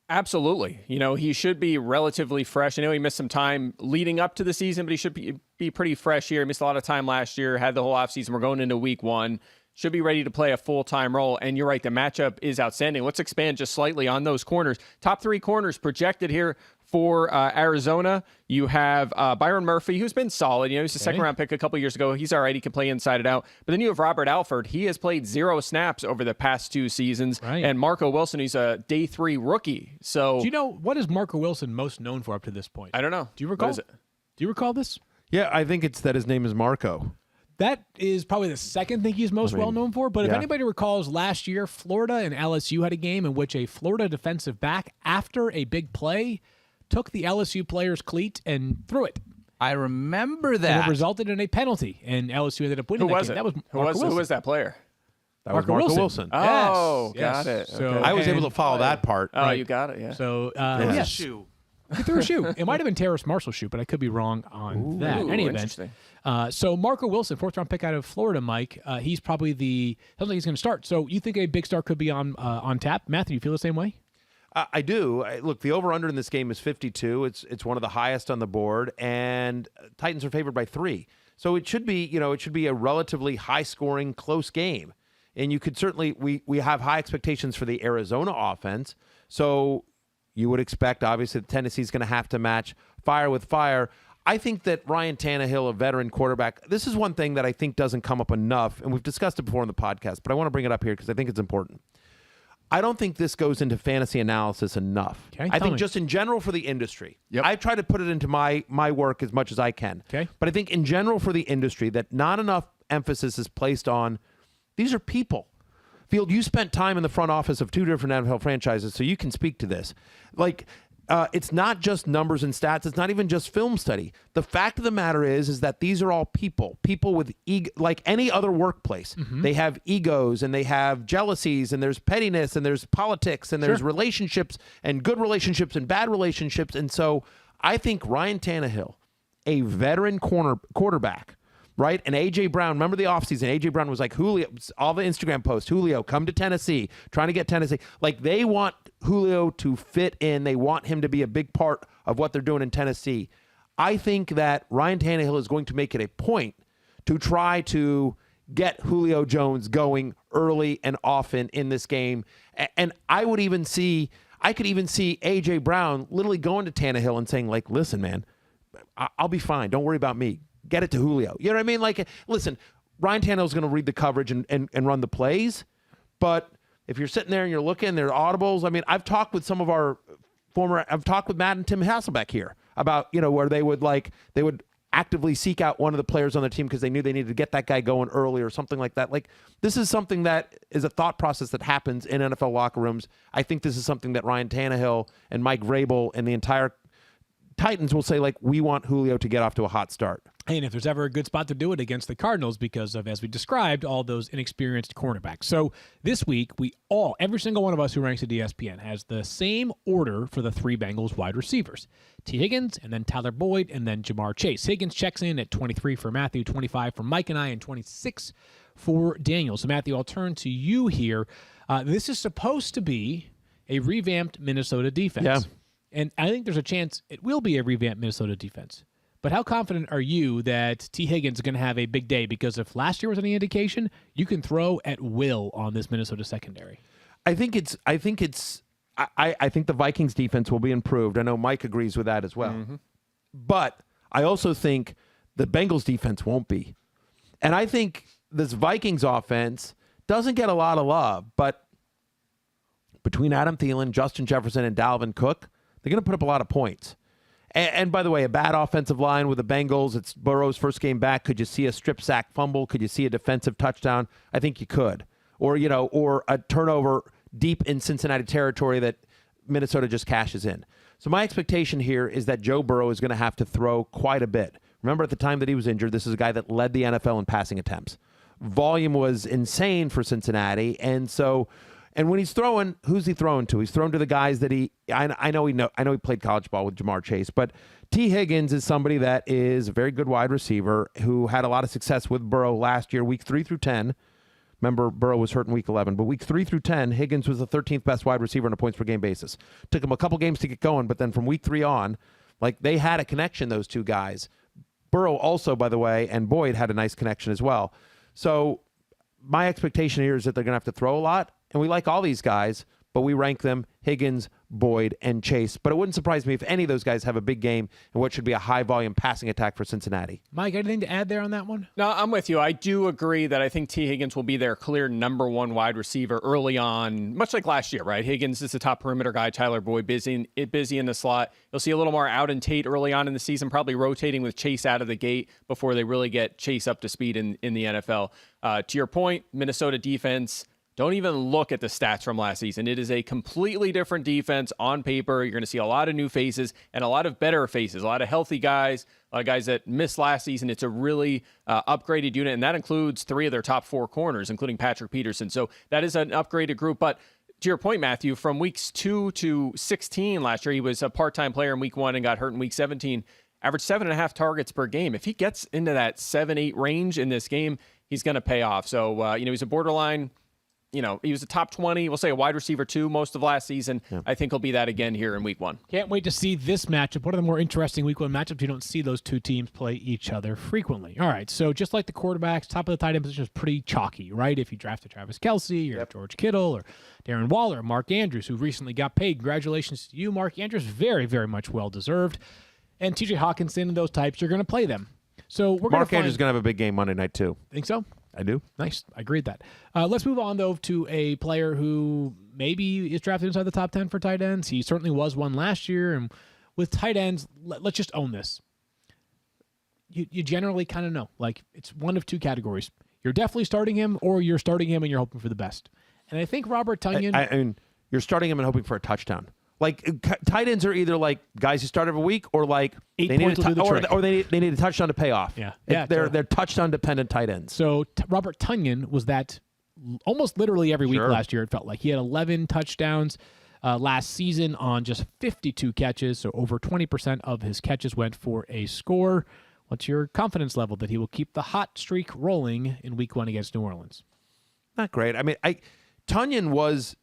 Absolutely. He should be relatively fresh. I know he missed some time leading up to the season, but he should be pretty fresh here. He missed a lot of time last year, had the whole offseason. We're going into week 1. Should be ready to play a full-time role. And you're right, the matchup is outstanding. Let's expand just slightly on those corners. Top 3 corners projected here for Arizona. You have Byron Murphy, who's been solid. He was a second-round pick a couple years ago. He's all right. He can play inside and out. But then you have Robert Alford. He has played 0 snaps over the past 2 seasons. Right. And Marco Wilson, he's a day 3 rookie. So, do you know what is Marco Wilson most known for up to this point? I don't know. Do you recall? What is it? Do you recall this? Yeah, I think it's that his name is Marco. That is probably the second thing he's most well known for. But if anybody recalls, last year, Florida and LSU had a game in which a Florida defensive back, after a big play, took the LSU player's cleat and threw it. I remember that. And it resulted in a penalty, and LSU ended up winning Who that was game. it? That was Who was that player? That was Marco Wilson. Oh, Yes. got it. So, Okay. I was able to follow that part. Oh, you got it, yeah. So, Yes. Shoe. He threw a shoe. It might have been Terrace Marshall's shoe, but I could be wrong on that. In any event, interesting. so Marco Wilson, 4th-round pick out of Florida, Mike, he's probably sounds like he's going to start. So you think a big start could be on tap? Matthew, you feel the same way? I do. Look, the over-under in this game is 52. It's one of the highest on the board, and Titans are favored by 3. So it should be, a relatively high-scoring, close game. And you could certainly, we have high expectations for the Arizona offense. So you would expect, obviously, that Tennessee's going to have to match fire with fire. I think that Ryan Tannehill, a veteran quarterback, this is one thing that I think doesn't come up enough, and we've discussed it before in the podcast, but I want to bring it up here because I think it's important. I don't think this goes into fantasy analysis enough. Okay, I think me. just in general for the industry. Yep. I try to put it into my work as much as I can. Okay. But I think in general for the industry that not enough emphasis is placed on these are people. Field, you spent time in the front office of 2 different NFL franchises, so you can speak to this. It's not just numbers and stats. It's not even just film study. The fact of the matter is that these are all people with ego, like any other workplace. Mm-hmm. They have egos and they have jealousies and there's pettiness and there's politics and there's relationships and good relationships and bad relationships. And so I think Ryan Tannehill, a veteran quarterback, right? And A.J. Brown, remember the offseason, A.J. Brown was like, Julio, all the Instagram posts, Julio, come to Tennessee, trying to get Tennessee. Like, they want Julio to fit in. They want him to be a big part of what they're doing in Tennessee. I think that Ryan Tannehill is going to make it a point to try to get Julio Jones going early and often in this game. And I could even see A.J. Brown literally going to Tannehill and saying, like, listen, man, I'll be fine. Don't worry about me. Get it to Julio. You know what I mean? Like, listen, Ryan Tannehill's going to read the coverage and run the plays, but if you're sitting there and you're looking, there are audibles. I mean, I've talked with Matt and Tim Hasselbeck here about, where they would actively seek out one of the players on their team because they knew they needed to get that guy going early or something like that. Like, this is something that is a thought process that happens in NFL locker rooms. I think this is something that Ryan Tannehill and Mike Vrabel and the entire Titans will say, like, we want Julio to get off to a hot start. And if there's ever a good spot to do it against the Cardinals because of, as we described, all those inexperienced cornerbacks. So this week, every single one of us who ranks at ESPN has the same order for the 3 Bengals wide receivers. T. Higgins, and then Tyler Boyd, and then Jamar Chase. Higgins checks in at 23 for Matthew, 25 for Mike and I, and 26 for Daniel. So Matthew, I'll turn to you here. This is supposed to be a revamped Minnesota defense. Yeah. And I think there's a chance it will be a revamped Minnesota defense. But how confident are you that T. Higgins is going to have a big day? Because if last year was any indication, you can throw at will on this Minnesota secondary. I think the Vikings defense will be improved. I know Mike agrees with that as well. Mm-hmm. But I also think the Bengals defense won't be. And I think this Vikings offense doesn't get a lot of love, but between Adam Thielen, Justin Jefferson, and Dalvin Cook, they're going to put up a lot of points. And by the way, a bad offensive line with the Bengals. It's Burrow's first game back. Could you see a strip sack fumble? Could you see a defensive touchdown? I think you could. Or a turnover deep in Cincinnati territory that Minnesota just cashes in. So my expectation here is that Joe Burrow is going to have to throw quite a bit. Remember, at the time that he was injured, this is a guy that led the NFL in passing attempts. Volume was insane for Cincinnati, and when he's throwing, who's he throwing to? He's thrown to the guys that I know he played college ball with Jamar Chase, but T. Higgins is somebody that is a very good wide receiver who had a lot of success with Burrow last year, week 3 through 10. Remember, Burrow was hurt in week 11, but week 3 through 10, Higgins was the 13th best wide receiver on a points per game basis. Took him a couple games to get going, but then from week 3 on, like, they had a connection, those two guys. Burrow also, by the way, and Boyd had a nice connection as well. So my expectation here is that they're going to have to throw a lot. And we like all these guys, but we rank them Higgins, Boyd, and Chase. But it wouldn't surprise me if any of those guys have a big game in what should be a high-volume passing attack for Cincinnati. Mike, anything to add there on that one? No, I'm with you. I do agree that I think T. Higgins will be their clear number 1 wide receiver early on, much like last year, right? Higgins is the top perimeter guy. Tyler Boyd busy in the slot. You'll see a little more out and Tate early on in the season, probably rotating with Chase out of the gate before they really get Chase up to speed in the NFL. To your point, Minnesota defense, don't even look at the stats from last season. It is a completely different defense on paper. You're going to see a lot of new faces and a lot of better faces, a lot of healthy guys, a lot of guys that missed last season. It's a really upgraded unit, and that includes 3 of their top 4 corners, including Patrick Peterson. So that is an upgraded group. But to your point, Matthew, from weeks 2 to 16 last year, he was a part-time player in week 1 and got hurt in week 17, averaged 7.5 targets per game. If he gets into that 7-8 range in this game, he's going to pay off. So, he's a borderline. He was a top 20, we'll say a wide receiver 2 most of last season. Yeah. I think he'll be that again here in week 1. Can't wait to see this matchup. One of the more interesting week 1 matchups. You don't see those two teams play each other frequently. All right, so just like the quarterbacks, top of the tight end position is pretty chalky, right? If you drafted Travis Kelce or George Kittle or Darren Waller, Mark Andrews, who recently got paid. Congratulations to you, Mark Andrews. Very, very much well-deserved. And T.J. Hawkinson and those types, you're going to play them. So we're Mark Andrews is going to have a big game Monday night, too. Think so? I do. Nice. I agree with that. Let's move on, though, to a player who maybe is drafted inside the top 10 for tight ends. He certainly was one last year. And with tight ends, let's just own this. You generally kind of know. Like, it's one of 2 categories. You're definitely starting him, or you're starting him and you're hoping for the best. And I think Robert Tonyan... I mean, you're starting him and hoping for a touchdown. Like, tight ends are either like guys who start every week, or like 8 points will do the trick. Or they need a touchdown to pay off. Yeah, they're touchdown dependent tight ends. So Robert Tonyan was that almost literally every week last year. It felt like he had 11 touchdowns last season on just 52 catches. So over 20% of his catches went for a score. What's your confidence level that he will keep the hot streak rolling in week 1 against New Orleans? Not great. I mean, Tonyan was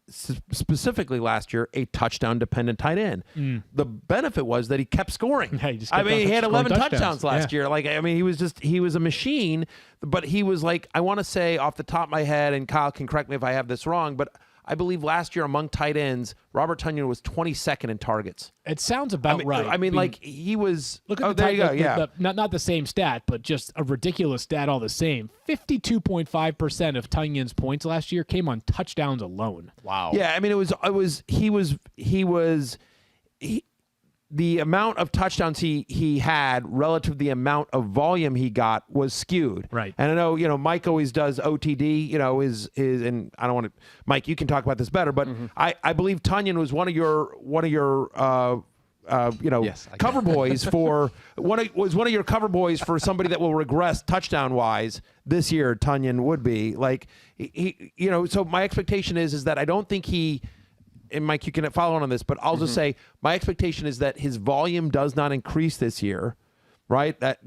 specifically last year a touchdown-dependent tight end. The benefit was that he kept scoring. Yeah, he had 11 touchdowns last year. Like, I mean, he was a machine, but he was like, I want to say off the top of my head, and Kyle can correct me if I have this wrong, but I believe last year among tight ends, Robert Tonyan was 22nd in targets. It sounds about right. I mean, like, he was... Look at there you go, yeah. Not the same stat, but just a ridiculous stat all the same. 52.5% of Tonyan's points last year came on touchdowns alone. Wow. Yeah, I mean, the amount of touchdowns he had relative to the amount of volume he got was skewed. Right. And I know, Mike always does OTD, his and I don't want to, Mike, you can talk about this better, but I believe Tonyan was one of your cover boys for one of your cover boys for somebody that will regress touchdown wise this year. Tonyan would be like So my expectation is that I don't think he. And Mike, you can follow on this, but I'll just say my expectation is that his volume does not increase this year, right? That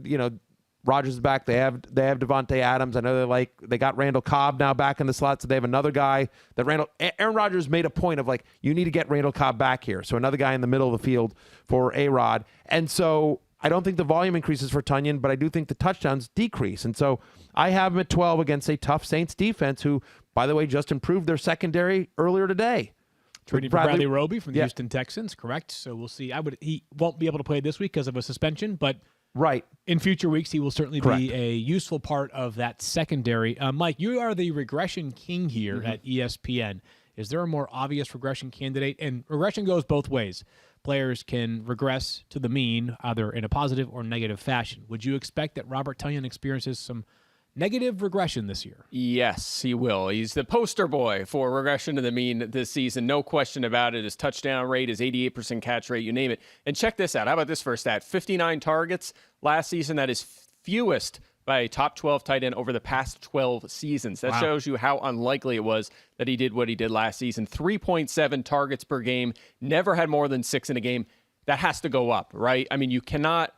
Rodgers is back. They have Devontae Adams. I know they got Randall Cobb now back in the slot, so they have another guy that Aaron Rodgers made a point of you need to get Randall Cobb back here. So another guy in the middle of the field for A-Rod. And so I don't think the volume increases for Tonyan, but I do think the touchdowns decrease. And so I have him at 12 against a tough Saints defense who, by the way, just improved their secondary earlier today. Trading for Bradley Roby from the Houston Texans, correct? So we'll see. He won't be able to play this week because of a suspension, but in future weeks he will certainly be a useful part of that secondary. Mike, you are the regression king here at ESPN. Is there a more obvious regression candidate? And regression goes both ways. Players can regress to the mean either in a positive or negative fashion. Would you expect that Robert Tonyan experiences some negative regression this year? Yes, he will. He's the poster boy for regression to the mean this season. No question about it. His touchdown rate, his 88% catch rate, you name it. And check this out. How about this first stat? 59 targets last season. That is fewest by a top 12 tight end over the past 12 seasons. That shows you how unlikely it was that he did what he did last season. 3.7 targets per game. Never had more than 6 in a game. That has to go up, right? I mean, you cannot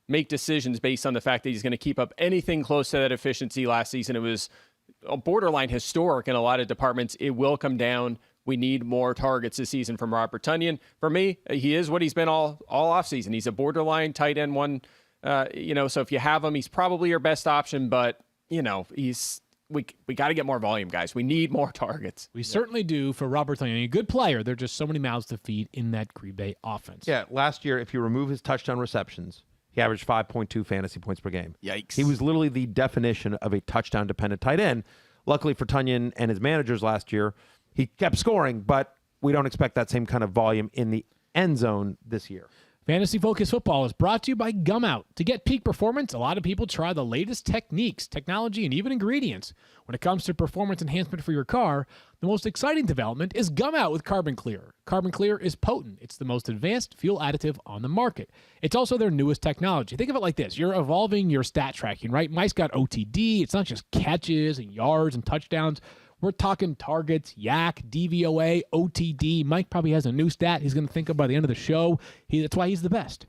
make decisions based on the fact that he's going to keep up anything close to that efficiency last season. It was borderline historic in a lot of departments. It will come down. We need more targets this season from Robert Tonyan. For me, he is what he's been all offseason. He's a borderline tight end one. So if you have him, he's probably your best option, but we got to get more volume, guys. We need more targets. We certainly do for Robert Tonyan. A good player. There are just so many mouths to feed in that Green Bay offense. Yeah, last year, if you remove his touchdown receptions, he averaged 5.2 fantasy points per game. Yikes. He was literally the definition of a touchdown-dependent tight end. Luckily for Tonyan and his managers last year, he kept scoring, but we don't expect that same kind of volume in the end zone this year. Fantasy Focus Football is brought to you by Gum Out. To get peak performance, a lot of people try the latest techniques, technology, and even ingredients. When it comes to performance enhancement for your car, the most exciting development is Gum Out with Carbon Clear. Carbon Clear is potent. It's the most advanced fuel additive on the market. It's also their newest technology. Think of it like this. You're evolving your stat tracking, right? Mike's got OTD. It's not just catches and yards and touchdowns. We're talking targets, yak, DVOA, OTD. Mike probably has a new stat he's going to think of by the end of the show. That's why he's the best.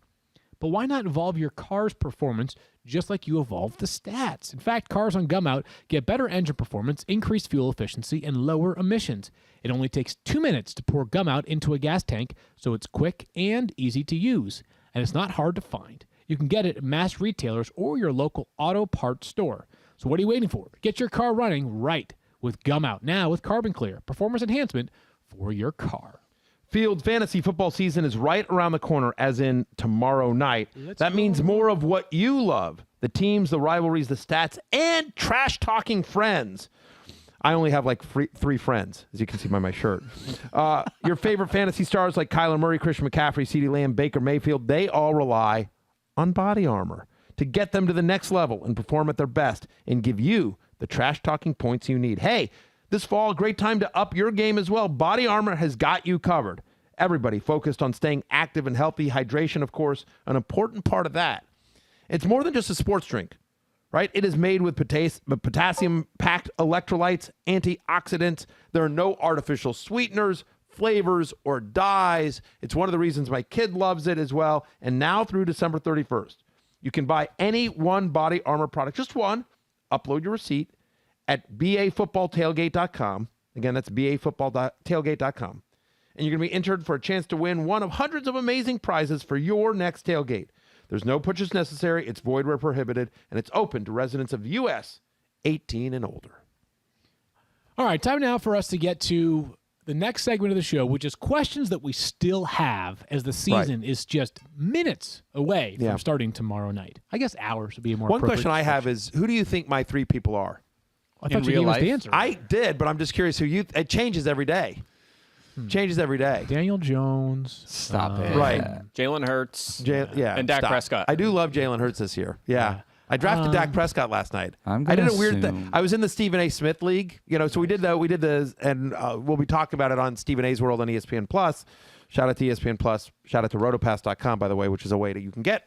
But why not evolve your car's performance just like you evolved the stats? In fact, cars on Gum Out get better engine performance, increased fuel efficiency, and lower emissions. It only takes 2 minutes to pour Gum Out into a gas tank, so it's quick and easy to use. And it's not hard to find. You can get it at mass retailers or your local auto parts store. So what are you waiting for? Get your car running right with Gum Out, now with Carbon Clear, performance enhancement for your car. Field fantasy football season is right around the corner, as in tomorrow night. That means more of what you love: the teams, the rivalries, the stats, and trash-talking friends. I only have like 3 friends, as you can see by my shirt. Your favorite fantasy stars like Kyler Murray, Christian McCaffrey, CeeDee Lamb, Baker Mayfield, they all rely on Body Armor to get them to the next level and perform at their best and give you the trash-talking points you need. Hey, this fall, a great time to up your game as well. Body Armor has got you covered. Everybody focused on staying active and healthy. Hydration, of course, an important part of that. It's more than just a sports drink, right? It is made with potassium-packed electrolytes, antioxidants. There are no artificial sweeteners, flavors, or dyes. It's one of the reasons my kid loves it as well. And now through December 31st, you can buy any one Body Armor product, just one, upload your receipt at bafootballtailgate.com. Again, that's bafootballtailgate.com. And you're going to be entered for a chance to win one of hundreds of amazing prizes for your next tailgate. There's no purchase necessary. It's void where prohibited, and it's open to residents of the U.S. 18 and older. All right, time now for us to get to the next segment of the show, which is questions that we still have as the season is just minutes away from starting tomorrow night. I guess hours would be a more appropriate question I have is, who do you think my 3 people are? I thought you gave us the answer. I did, but I'm just curious who you... It changes every day. Changes every day. Daniel Jones. Stop it. Right. Jalen Hurts. And Dak Prescott. I do love Jalen Hurts this year. Yeah. I drafted Dak Prescott last night. I did a weird thing. I was in the Stephen A. Smith League, so we did the, and we'll be talking about it on Stephen A's World on ESPN Plus. Shout out to ESPN Plus. Shout out to rotopass.com, by the way, which is a way that you can get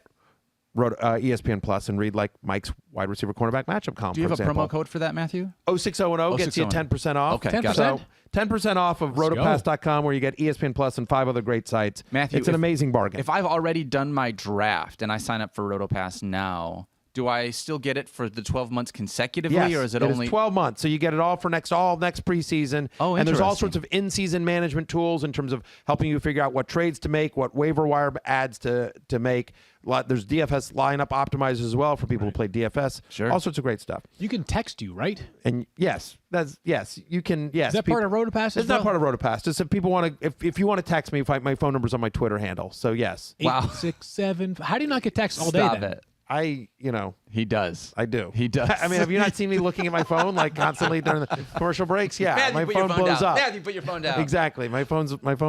ESPN Plus and read like Mike's wide receiver cornerback matchup column. Do you have a promo code for that, Matthew? 06010 gets you 10% off. Okay, 10%? So 10% off of rotopass.com, where you get ESPN Plus and 5 other great sites. Matthew, it's an amazing bargain. If I've already done my draft and I sign up for RotoPass now, do I still get it for the 12 months consecutively, yes, or is it only 12 months? So you get it all for next preseason. Oh, and there's all interesting. sorts of in-season management tools in terms of helping you figure out what trades to make, what waiver wire ads to make. There's DFS lineup optimizers as well for people who play DFS. Sure. All sorts of great stuff. You can text you, right? And yes, you can. Yes, Is that part of RotoPass? It's not part of RotoPass. Just if people want to, if you want to text me, my phone number's on my Twitter handle. So yes. Wow. 867. How do you not get texts all day? Stop then? it. He does. I do. He does. I mean, have you not seen me looking at my phone like constantly during the commercial breaks? Yeah, Matthew, my put phone your phone blows down. up. Matthew, put your phone down. Exactly. My phone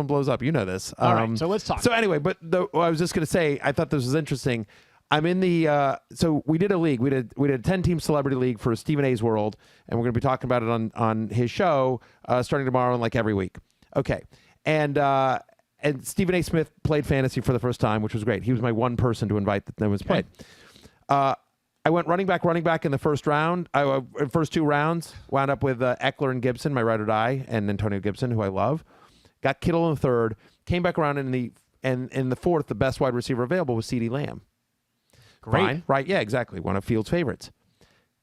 blows up. You know this. All right, so let's talk. So anyway, but I was just going to say, I thought this was interesting. I'm in the so we did a league. We did a 10-team celebrity league for Stephen A's World, and we're going to be talking about it on his show starting tomorrow and like every week. Okay, and Stephen A. Smith played fantasy for the first time, which was great. He was my one person to invite that was played. I went running back in the first round. First 2 rounds, wound up with Eckler and Gibson, my ride or die, and Antonio Gibson, who I love. Got Kittle in the third. Came back around in the fourth. The best wide receiver available was CeeDee Lamb. Great. Fine, right? Yeah, exactly. One of Fields' favorites.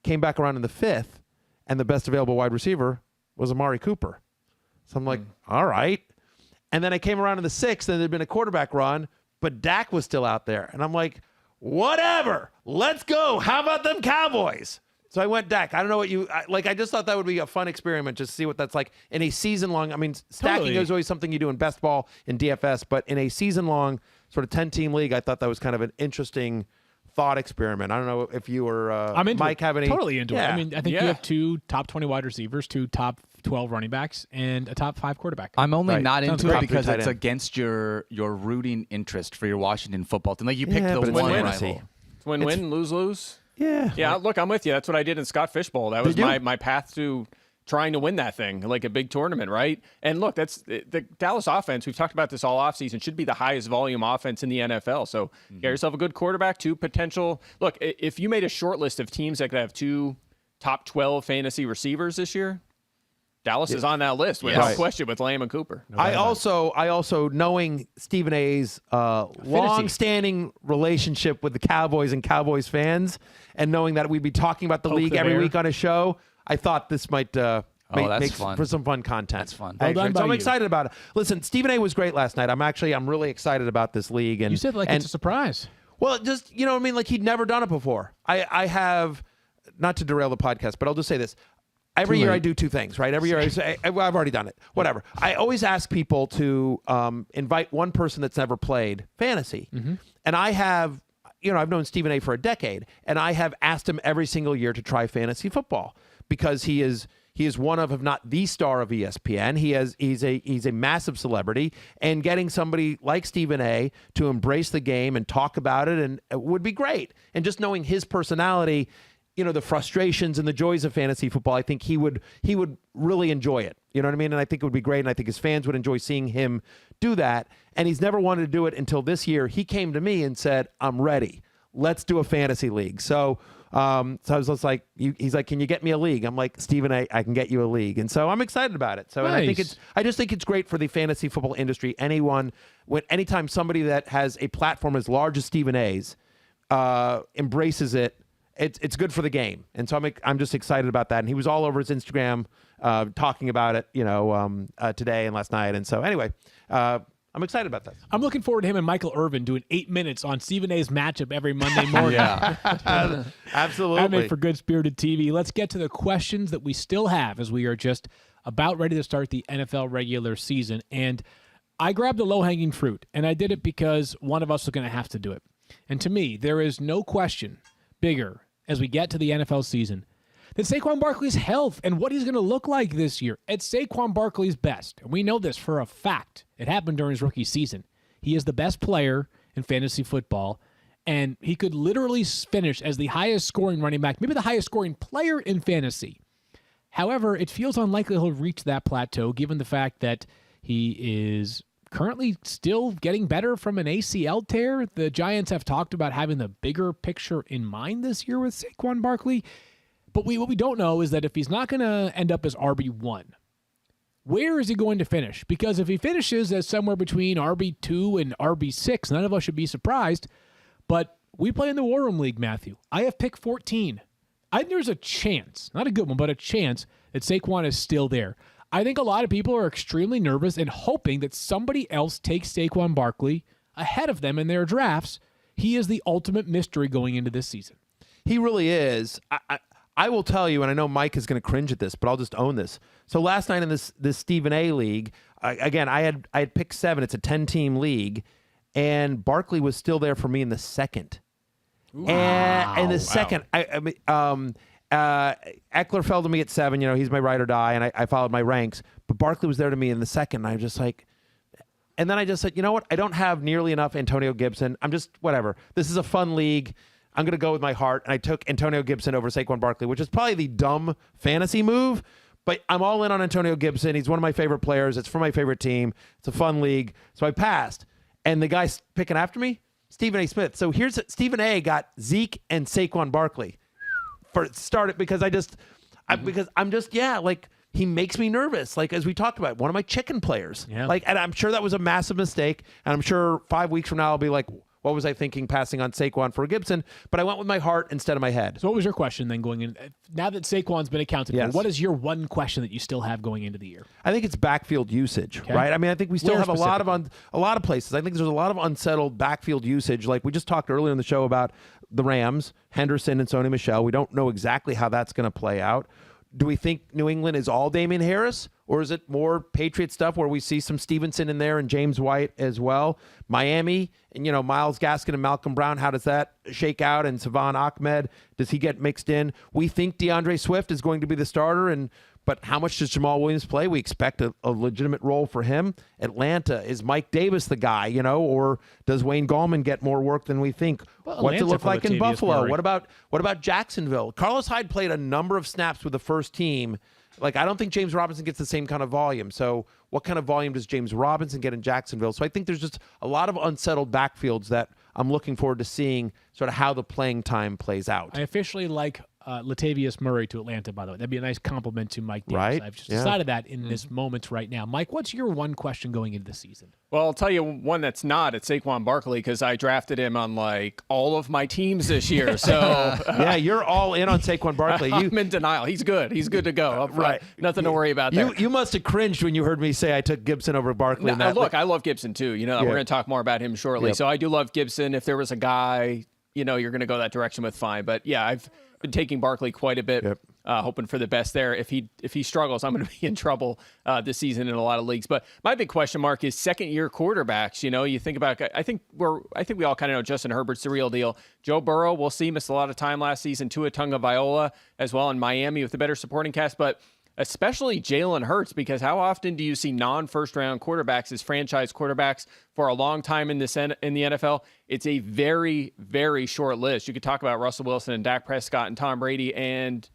Came back around in the fifth, and the best available wide receiver was Amari Cooper. So I'm like, all right. And then I came around in the sixth, and there'd been a quarterback run, but Dak was still out there. And I'm like, whatever. Let's go. How about them Cowboys? So I went Dak. I don't know what I just thought that would be a fun experiment, just to see what that's like in a season long. I mean, stacking is always something you do in best ball in DFS, but in a season long sort of 10-team league, I thought that was kind of an interesting thought experiment. I don't know if you or Mike have any. Totally into it. I mean, I think you have 2 top 20 wide receivers, 2 top 12 running backs, and a top 5 quarterback. I'm only not into it because tight it's end. against your rooting interest for your Washington football team. Like you picked the but it's one fantasy. rival. It's win-win, lose-lose. Yeah. Yeah, look, I'm with you. That's what I did in Scott Fishbowl. That was my path to trying to win that thing, like a big tournament, right? And look, that's the Dallas offense. We've talked about this all offseason. Should be the highest volume offense in the NFL. So get yourself a good quarterback, 2 potential. Look, if you made a short list of teams that could have 2 top 12 fantasy receivers this year, Dallas is on that list without question with Lamb and Cooper. I also knowing Stephen A's long-standing relationship with the Cowboys and Cowboys fans, and knowing that we'd be talking about the league every week on a show, I thought this might make fun. for some fun content. That's fun. Well done by I'm you. excited about it. Listen, Stephen A was great last night. I'm really excited about this league. And You said it's a surprise. well, just what I mean, like he'd never done it before. I have, not to derail the podcast, but I'll just say this. Every year I do 2 things, right? Every year I say, I've already done it. Whatever. I always ask people to invite one person that's never played fantasy. And I have, I've known Stephen A for a decade, and I have asked him every single year to try fantasy football because he is one of, if not the star of ESPN. He's a massive celebrity, and getting somebody like Stephen A to embrace the game and talk about it and it would be great. And just knowing his personality, the frustrations and the joys of fantasy football, I think he would really enjoy it. You know what I mean? And I think it would be great, and I think his fans would enjoy seeing him do that. And he's never wanted to do it until this year. He came to me and said, I'm ready. Let's do a fantasy league. So I was just like, he's like, can you get me a league? I'm like, Stephen, I can get you a league. And so I'm excited about it. So Nice. and I just think it's great for the fantasy football industry. Anytime somebody that has a platform as large as Stephen A's embraces it, it's good for the game. And so I'm just excited about that. And he was all over his Instagram talking about it, today and last night. And so anyway, I'm excited about that. I'm looking forward to him and Michael Irvin doing 8 minutes on Stephen A's matchup every Monday morning. Absolutely. That made for good spirited TV. Let's get to the questions that we still have as we are just about ready to start the NFL regular season. And I grabbed the low-hanging fruit, and I did it because one of us was going to have to do it. And to me, there is no question bigger as we get to the NFL season than Saquon Barkley's health and what he's going to look like this year. It's Saquon Barkley's best, and we know this for a fact. It happened during his rookie season. He is the best player in fantasy football, and he could literally finish as the highest scoring running back, maybe the highest scoring player in fantasy. However, it feels unlikely he'll reach that plateau given the fact that he is currently still getting better from an ACL tear. The Giants have talked about having the bigger picture in mind this year with Saquon Barkley. But what we don't know is that if he's not going to end up as RB1, where is he going to finish? Because if he finishes as somewhere between RB2 and RB6, none of us should be surprised. But we play in the War Room League, Matthew. I have pick 14. I think there's a chance, not a good one, but a chance that Saquon is still there. I think a lot of people are extremely nervous and hoping that somebody else takes Saquon Barkley ahead of them in their drafts. He is the ultimate mystery going into this season. He really is. I will tell you, and I know Mike is going to cringe at this, but I'll just own this. So last night in this Stephen A. league, again, I had picked 7. It's a 10-team league, and Barkley was still there for me in the second. Wow. And in the second, Eckler fell to me at 7. You know, he's my ride or die, and I followed my ranks. But Barkley was there to me in the second, and I'm just like, and then I just said, you know what? I don't have nearly enough Antonio Gibson. I'm just whatever. This is a fun league. I'm going to go with my heart, and I took Antonio Gibson over Saquon Barkley, which is probably the dumb fantasy move, but I'm all in on Antonio Gibson. He's one of my favorite players. It's for my favorite team. It's a fun league. So I passed, and the guy picking after me, Stephen A. Smith. So here's Stephen A. got Zeke and Saquon Barkley for started because he makes me nervous. Like, as we talked about, one of my chicken players. Yeah. Like, and I'm sure that was a massive mistake, and I'm sure 5 weeks from now I'll be like, what was I thinking passing on Saquon for Gibson? But I went with my heart instead of my head. So what was your question then going in? Now that Saquon's been accounted for, what is your one question that you still have going into the year? I think it's backfield usage, right? I mean, I think we still have a lot of places. I think there's a lot of unsettled backfield usage. Like we just talked earlier in the show about the Rams, Henderson and Sony Michel. We don't know exactly how that's going to play out. Do we think New England is all Damian Harris, or is it more Patriot stuff where we see some Stevenson in there and James White as well? Miami and, Myles Gaskin and Malcolm Brown, how does that shake out? And Savon Ahmed, does he get mixed in? We think DeAndre Swift is going to be the starter, but how much does Jamal Williams play? We expect a legitimate role for him. Atlanta, is Mike Davis the guy, or does Wayne Gallman get more work than we think? Well, what's it look like in Buffalo? Murray. What about Jacksonville? Carlos Hyde played a number of snaps with the first team. Like, I don't think James Robinson gets the same kind of volume. So what kind of volume does James Robinson get in Jacksonville? So I think there's just a lot of unsettled backfields that I'm looking forward to seeing sort of how the playing time plays out. I officially like Latavius Murray to Atlanta, by the way. That'd be a nice compliment to Mike Davis. Right? I've just decided that in this moment right now. Mike, what's your one question going into the season? Well, I'll tell you one that's not. It's Saquon Barkley because I drafted him on all of my teams this year. So yeah, you're all in on Saquon Barkley. I'm in denial. He's good. He's good to go. Right. Nothing to worry about there. You must have cringed when you heard me say I took Gibson over Barkley. No, look, I love Gibson too. We're going to talk more about him shortly. Yep. So I do love Gibson. If there was a guy, you're going to go that direction with, fine. But yeah, I've been taking Barkley quite a bit, hoping for the best there. If he struggles, I'm going to be in trouble this season in a lot of leagues. But my big question mark is second-year quarterbacks. You think about. I think we all kind of know Justin Herbert's the real deal. Joe Burrow, we'll see, missed a lot of time last season. Tua Tagovailoa as well in Miami with the better supporting cast, but especially Jalen Hurts, because how often do you see non-first-round quarterbacks as franchise quarterbacks for a long time in the NFL? It's a very, very short list. You could talk about Russell Wilson and Dak Prescott and Tom Brady and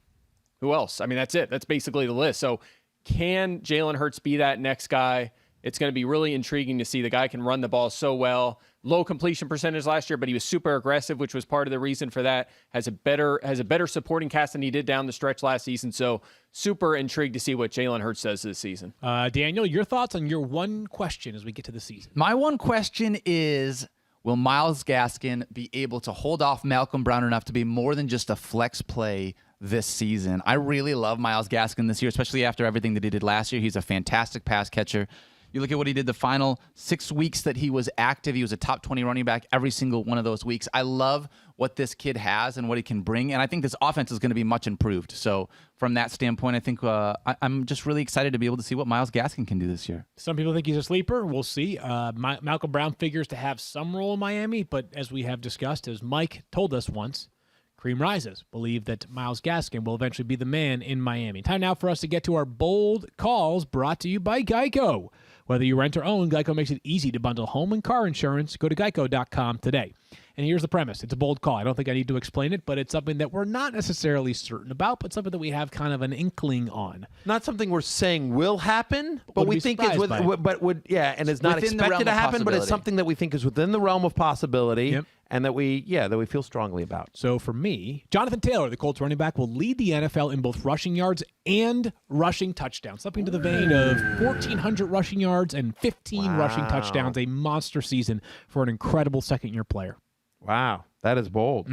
who else? I mean, that's it. That's basically the list. So can Jalen Hurts be that next guy? It's going to be really intriguing to see. The guy can run the ball so well. Low completion percentage last year, but he was super aggressive, which was part of the reason for that. Has a better supporting cast than he did down the stretch last season. So super intrigued to see what Jalen Hurts does this season. Daniel, your thoughts on your one question as we get to the season? My one question is, will Myles Gaskin be able to hold off Malcolm Brown enough to be more than just a flex play this season? I really love Myles Gaskin this year, especially after everything that he did last year. He's a fantastic pass catcher. You look at what he did the final 6 weeks that he was active. He was a top 20 running back every single one of those weeks. I love what this kid has and what he can bring, and I think this offense is going to be much improved. So from that standpoint, I think I'm just really excited to be able to see what Myles Gaskin can do this year. Some people think he's a sleeper. We'll see. Malcolm Brown figures to have some role in Miami, but as we have discussed, as Mike told us once, cream rises. Believe that Myles Gaskin will eventually be the man in Miami. Time now for us to get to our bold calls, brought to you by Geico. Whether you rent or own, Geico makes it easy to bundle home and car insurance. Go to geico.com today. And here's the premise. It's a bold call. I don't think I need to explain it, but it's something that we're not necessarily certain about, but something that we have kind of an inkling on. Not something we're saying will happen, but we think it's and it's not expected to happen, but it's something that we think is within the realm of possibility, and that we feel strongly about. So for me, Jonathan Taylor, the Colts running back, will lead the NFL in both rushing yards and rushing touchdowns, something to the vein of 1,400 rushing yards and 15 rushing touchdowns, a monster season for an incredible second-year player. Wow, that is bold.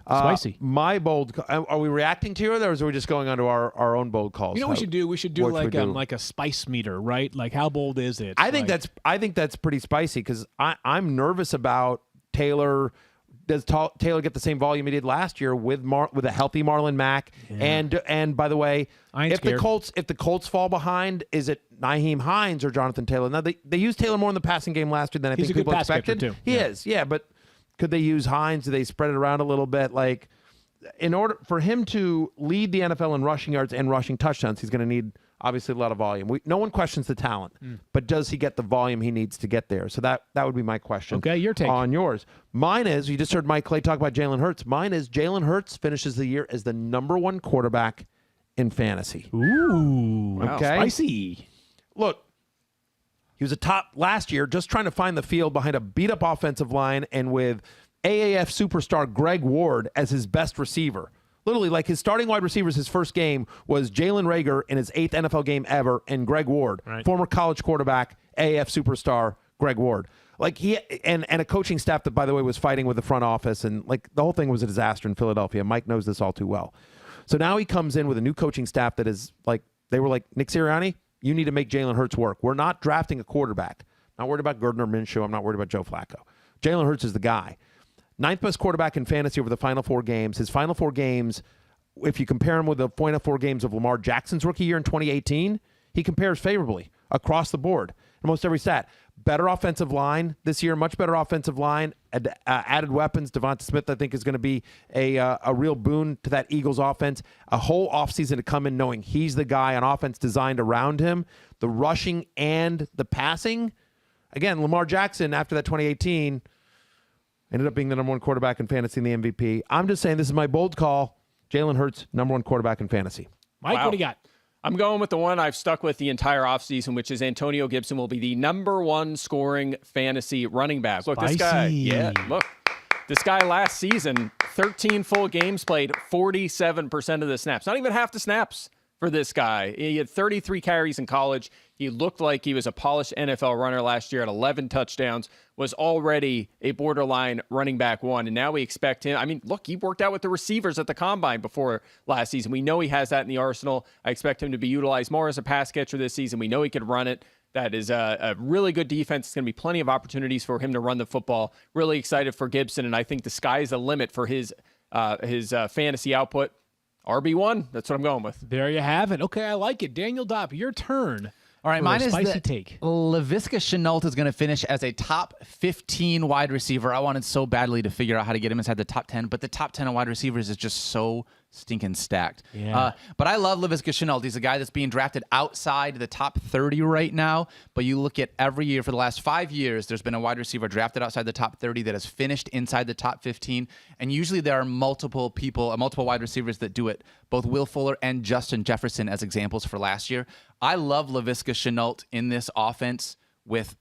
Spicy. My bold. Are we reacting to it, or are we just going on to our own bold calls? You know what we should do? We should do like a spice meter, right? Like how bold is it? I think that's pretty spicy because I'm nervous about Taylor. Does Taylor get the same volume he did last year with a healthy Marlon Mack? Yeah. And by the way, if the Colts fall behind, is it Nyheim Hines or Jonathan Taylor? Now they used Taylor more in the passing game last year than I think people expected. Too. He is, but could they use Hines? Do they spread it around a little bit? Like, in order for him to lead the NFL in rushing yards and rushing touchdowns, he's going to need obviously a lot of volume. No one questions the talent, but does he get the volume he needs to get there? So that would be my question. Okay, your take on yours. Mine is, you just heard Mike Clay talk about Jalen Hurts. Mine is Jalen Hurts finishes the year as the #1 quarterback in fantasy. Ooh, okay, spicy. Look, he was a top last year, just trying to find the field behind a beat-up offensive line and with AAF superstar Greg Ward as his best receiver. Literally, like his starting wide receivers, his first game was Jalen Reagor in his 8th NFL game ever, and Greg Ward, former college quarterback, AAF superstar Greg Ward. Like he and a coaching staff that, by the way, was fighting with the front office, and like the whole thing was a disaster in Philadelphia. Mike knows this all too well. So now he comes in with a new coaching staff that is like, they were like, Nick Sirianni, you need to make Jalen Hurts work. We're not drafting a quarterback. Not worried about Gardner Minshew. I'm not worried about Joe Flacco. Jalen Hurts is the guy. 9th best quarterback in fantasy over the final 4 games. His final 4 games, if you compare him with the final 4 games of Lamar Jackson's rookie year in 2018, he compares favorably across the board in almost every stat. Better offensive line this year, much better offensive line, added weapons. Devonta Smith, I think, is going to be a real boon to that Eagles offense. A whole offseason to come in knowing he's the guy on offense designed around him. The rushing and the passing. Again, Lamar Jackson, after that 2018, ended up being the #1 quarterback in fantasy and the MVP. I'm just saying this is my bold call. Jalen Hurts, #1 quarterback in fantasy. Mike, what do you got? I'm going with the one I've stuck with the entire offseason, which is Antonio Gibson will be the #1 scoring fantasy running back. Look, this guy last season, 13 full games played, 47% of the snaps. Not even half the snaps for this guy. He had 33 carries in college. He looked like he was a polished NFL runner last year at 11 touchdowns, was already a borderline running back 1. And now we expect him. I mean, look, he worked out with the receivers at the combine before last season. We know he has that in the arsenal. I expect him to be utilized more as a pass catcher this season. We know he could run it. That is a really good defense. It's going to be plenty of opportunities for him to run the football. Really excited for Gibson, and I think the sky's the limit for his fantasy output. RB1, that's what I'm going with. There you have it. Okay, I like it. Daniel Dopp, your turn. All right, mine is spicy take. Laviska Shenault is going to finish as a top 15 wide receiver. I wanted so badly to figure out how to get him inside the top 10, but the top 10 of wide receivers is just so stinking stacked. Yeah. But I love Laviska Shenault. He's a guy that's being drafted outside the top 30 right now, but you look at every year for the last 5 years, there's been a wide receiver drafted outside the top 30 that has finished inside the top 15, and usually there are multiple wide receivers that do it, both Will Fuller and Justin Jefferson as examples for last year. I love Laviska Shenault in this offense with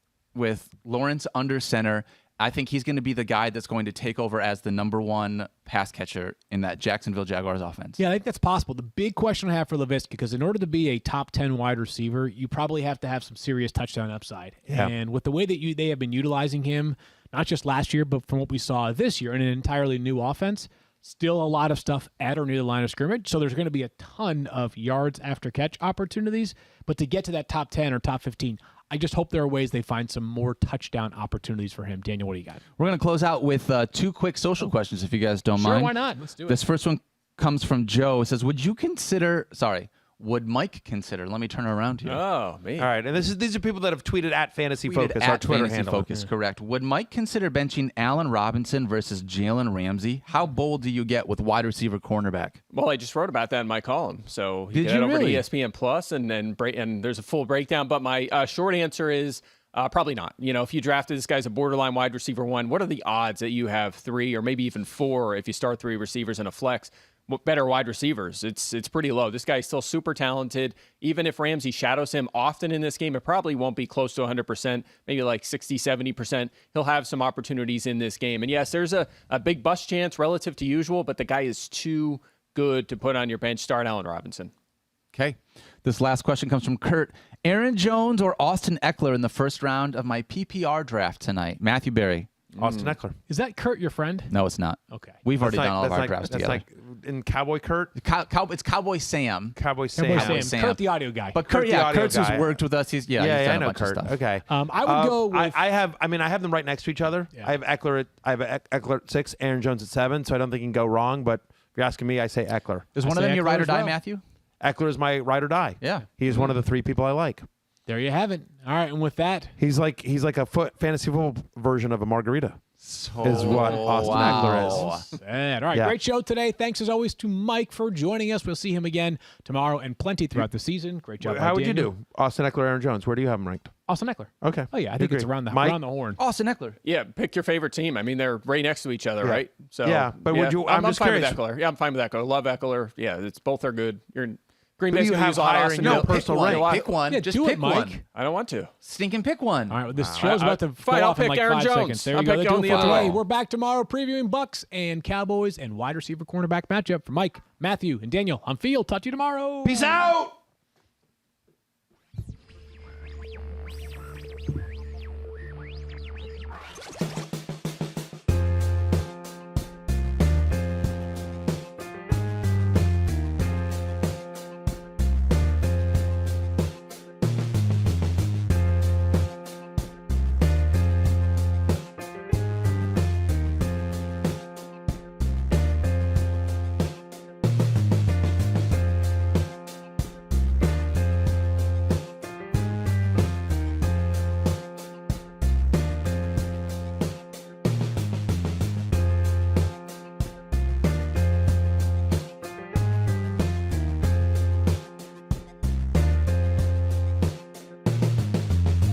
Lawrence under center. I think he's going to be the guy that's going to take over as the #1 pass catcher in that Jacksonville Jaguars offense. Yeah, I think that's possible. The big question I have for Laviska, because in order to be a top 10 wide receiver, you probably have to have some serious touchdown upside. Yeah. And with the way that they have been utilizing him, not just last year, but from what we saw this year in an entirely new offense, still a lot of stuff at or near the line of scrimmage. So there's going to be a ton of yards after catch opportunities. But to get to that top 10 or top 15, I just hope there are ways they find some more touchdown opportunities for him. Daniel, what do you got? We're going to close out with 2 quick social questions, if you guys don't mind. Sure, why not? Let's do it. This first one comes from Joe. It says, would Mike consider? Let me turn it around here. Oh, man. All right, and these are people that have tweeted at Fantasy Focus, our Twitter handle. Focus, correct. Would Mike consider benching Allen Robinson versus Jalen Ramsey? How bold do you get with wide receiver cornerback? Well, I just wrote about that in my column, so you get over to ESPN Plus, and there's a full breakdown. But my short answer is Probably not. If you drafted this guy's a borderline wide receiver 1, what are the odds that you have 3 or maybe even 4 if you start 3 receivers in a flex? Better wide receivers. It's pretty low. This guy's still super talented. Even if Ramsey shadows him often in this game, it probably won't be close to 100%, maybe like 60, 70%. He'll have some opportunities in this game. And yes, there's a big bust chance relative to usual, but the guy is too good to put on your bench. Start Allen Robinson. Okay. This last question comes from Kurt. Aaron Jones or Austin Eckler in the first round of my PPR draft tonight? Matthew Berry. Austin Eckler. Is that Kurt your friend? No, it's not. Okay. We've already done all of our drafts together. That's like in Cowboy Kurt? It's Cowboy Sam. Cowboy Sam. Sam. Kurt the audio guy. But Kurt's has worked with us. He's done I a know bunch of Kurt. stuff. Okay. I would go with... I have them right next to each other. Yeah. I have Eckler at 6, Aaron Jones at 7, so I don't think you can go wrong, but if you're asking me, I say Eckler. Is one of them your ride or die, Matthew? Eckler is my ride or die. Yeah. He is one of the 3 people I like. There you have it. All right, and with that... He's like a fantasy football version of a margarita. Is what Austin Eckler is. Sad. All right, great show today. Thanks as always to Mike for joining us. We'll see him again tomorrow and plenty throughout the season. Great job. How would Daniel. you do? Austin Eckler, Aaron Jones. Where do you have him ranked? Austin Eckler. Okay. Oh, yeah. I think it's around the horn. Austin Eckler. Yeah, pick your favorite team. I mean, they're right next to each other, right? So but would you? I'm just fine curious. with Eckler. Yeah, I'm fine with Eckler. Love Eckler. Yeah, both are good. Green Bay's you going to have use a lot of higher Austin in your Eckler. personal rank. Pick one. Yeah, Just do it, pick Mike. one. I don't want to. Stinking pick one. All right, well, this show's about to fine, go I'll off in pick like Aaron 5 Jones. seconds. There I'll you go. pick That'll on do the it for other today. way. We're back tomorrow previewing Bucks and Cowboys and wide receiver cornerback matchup for Mike, Matthew, and Daniel. I'm Field. Talk to you tomorrow. Peace out.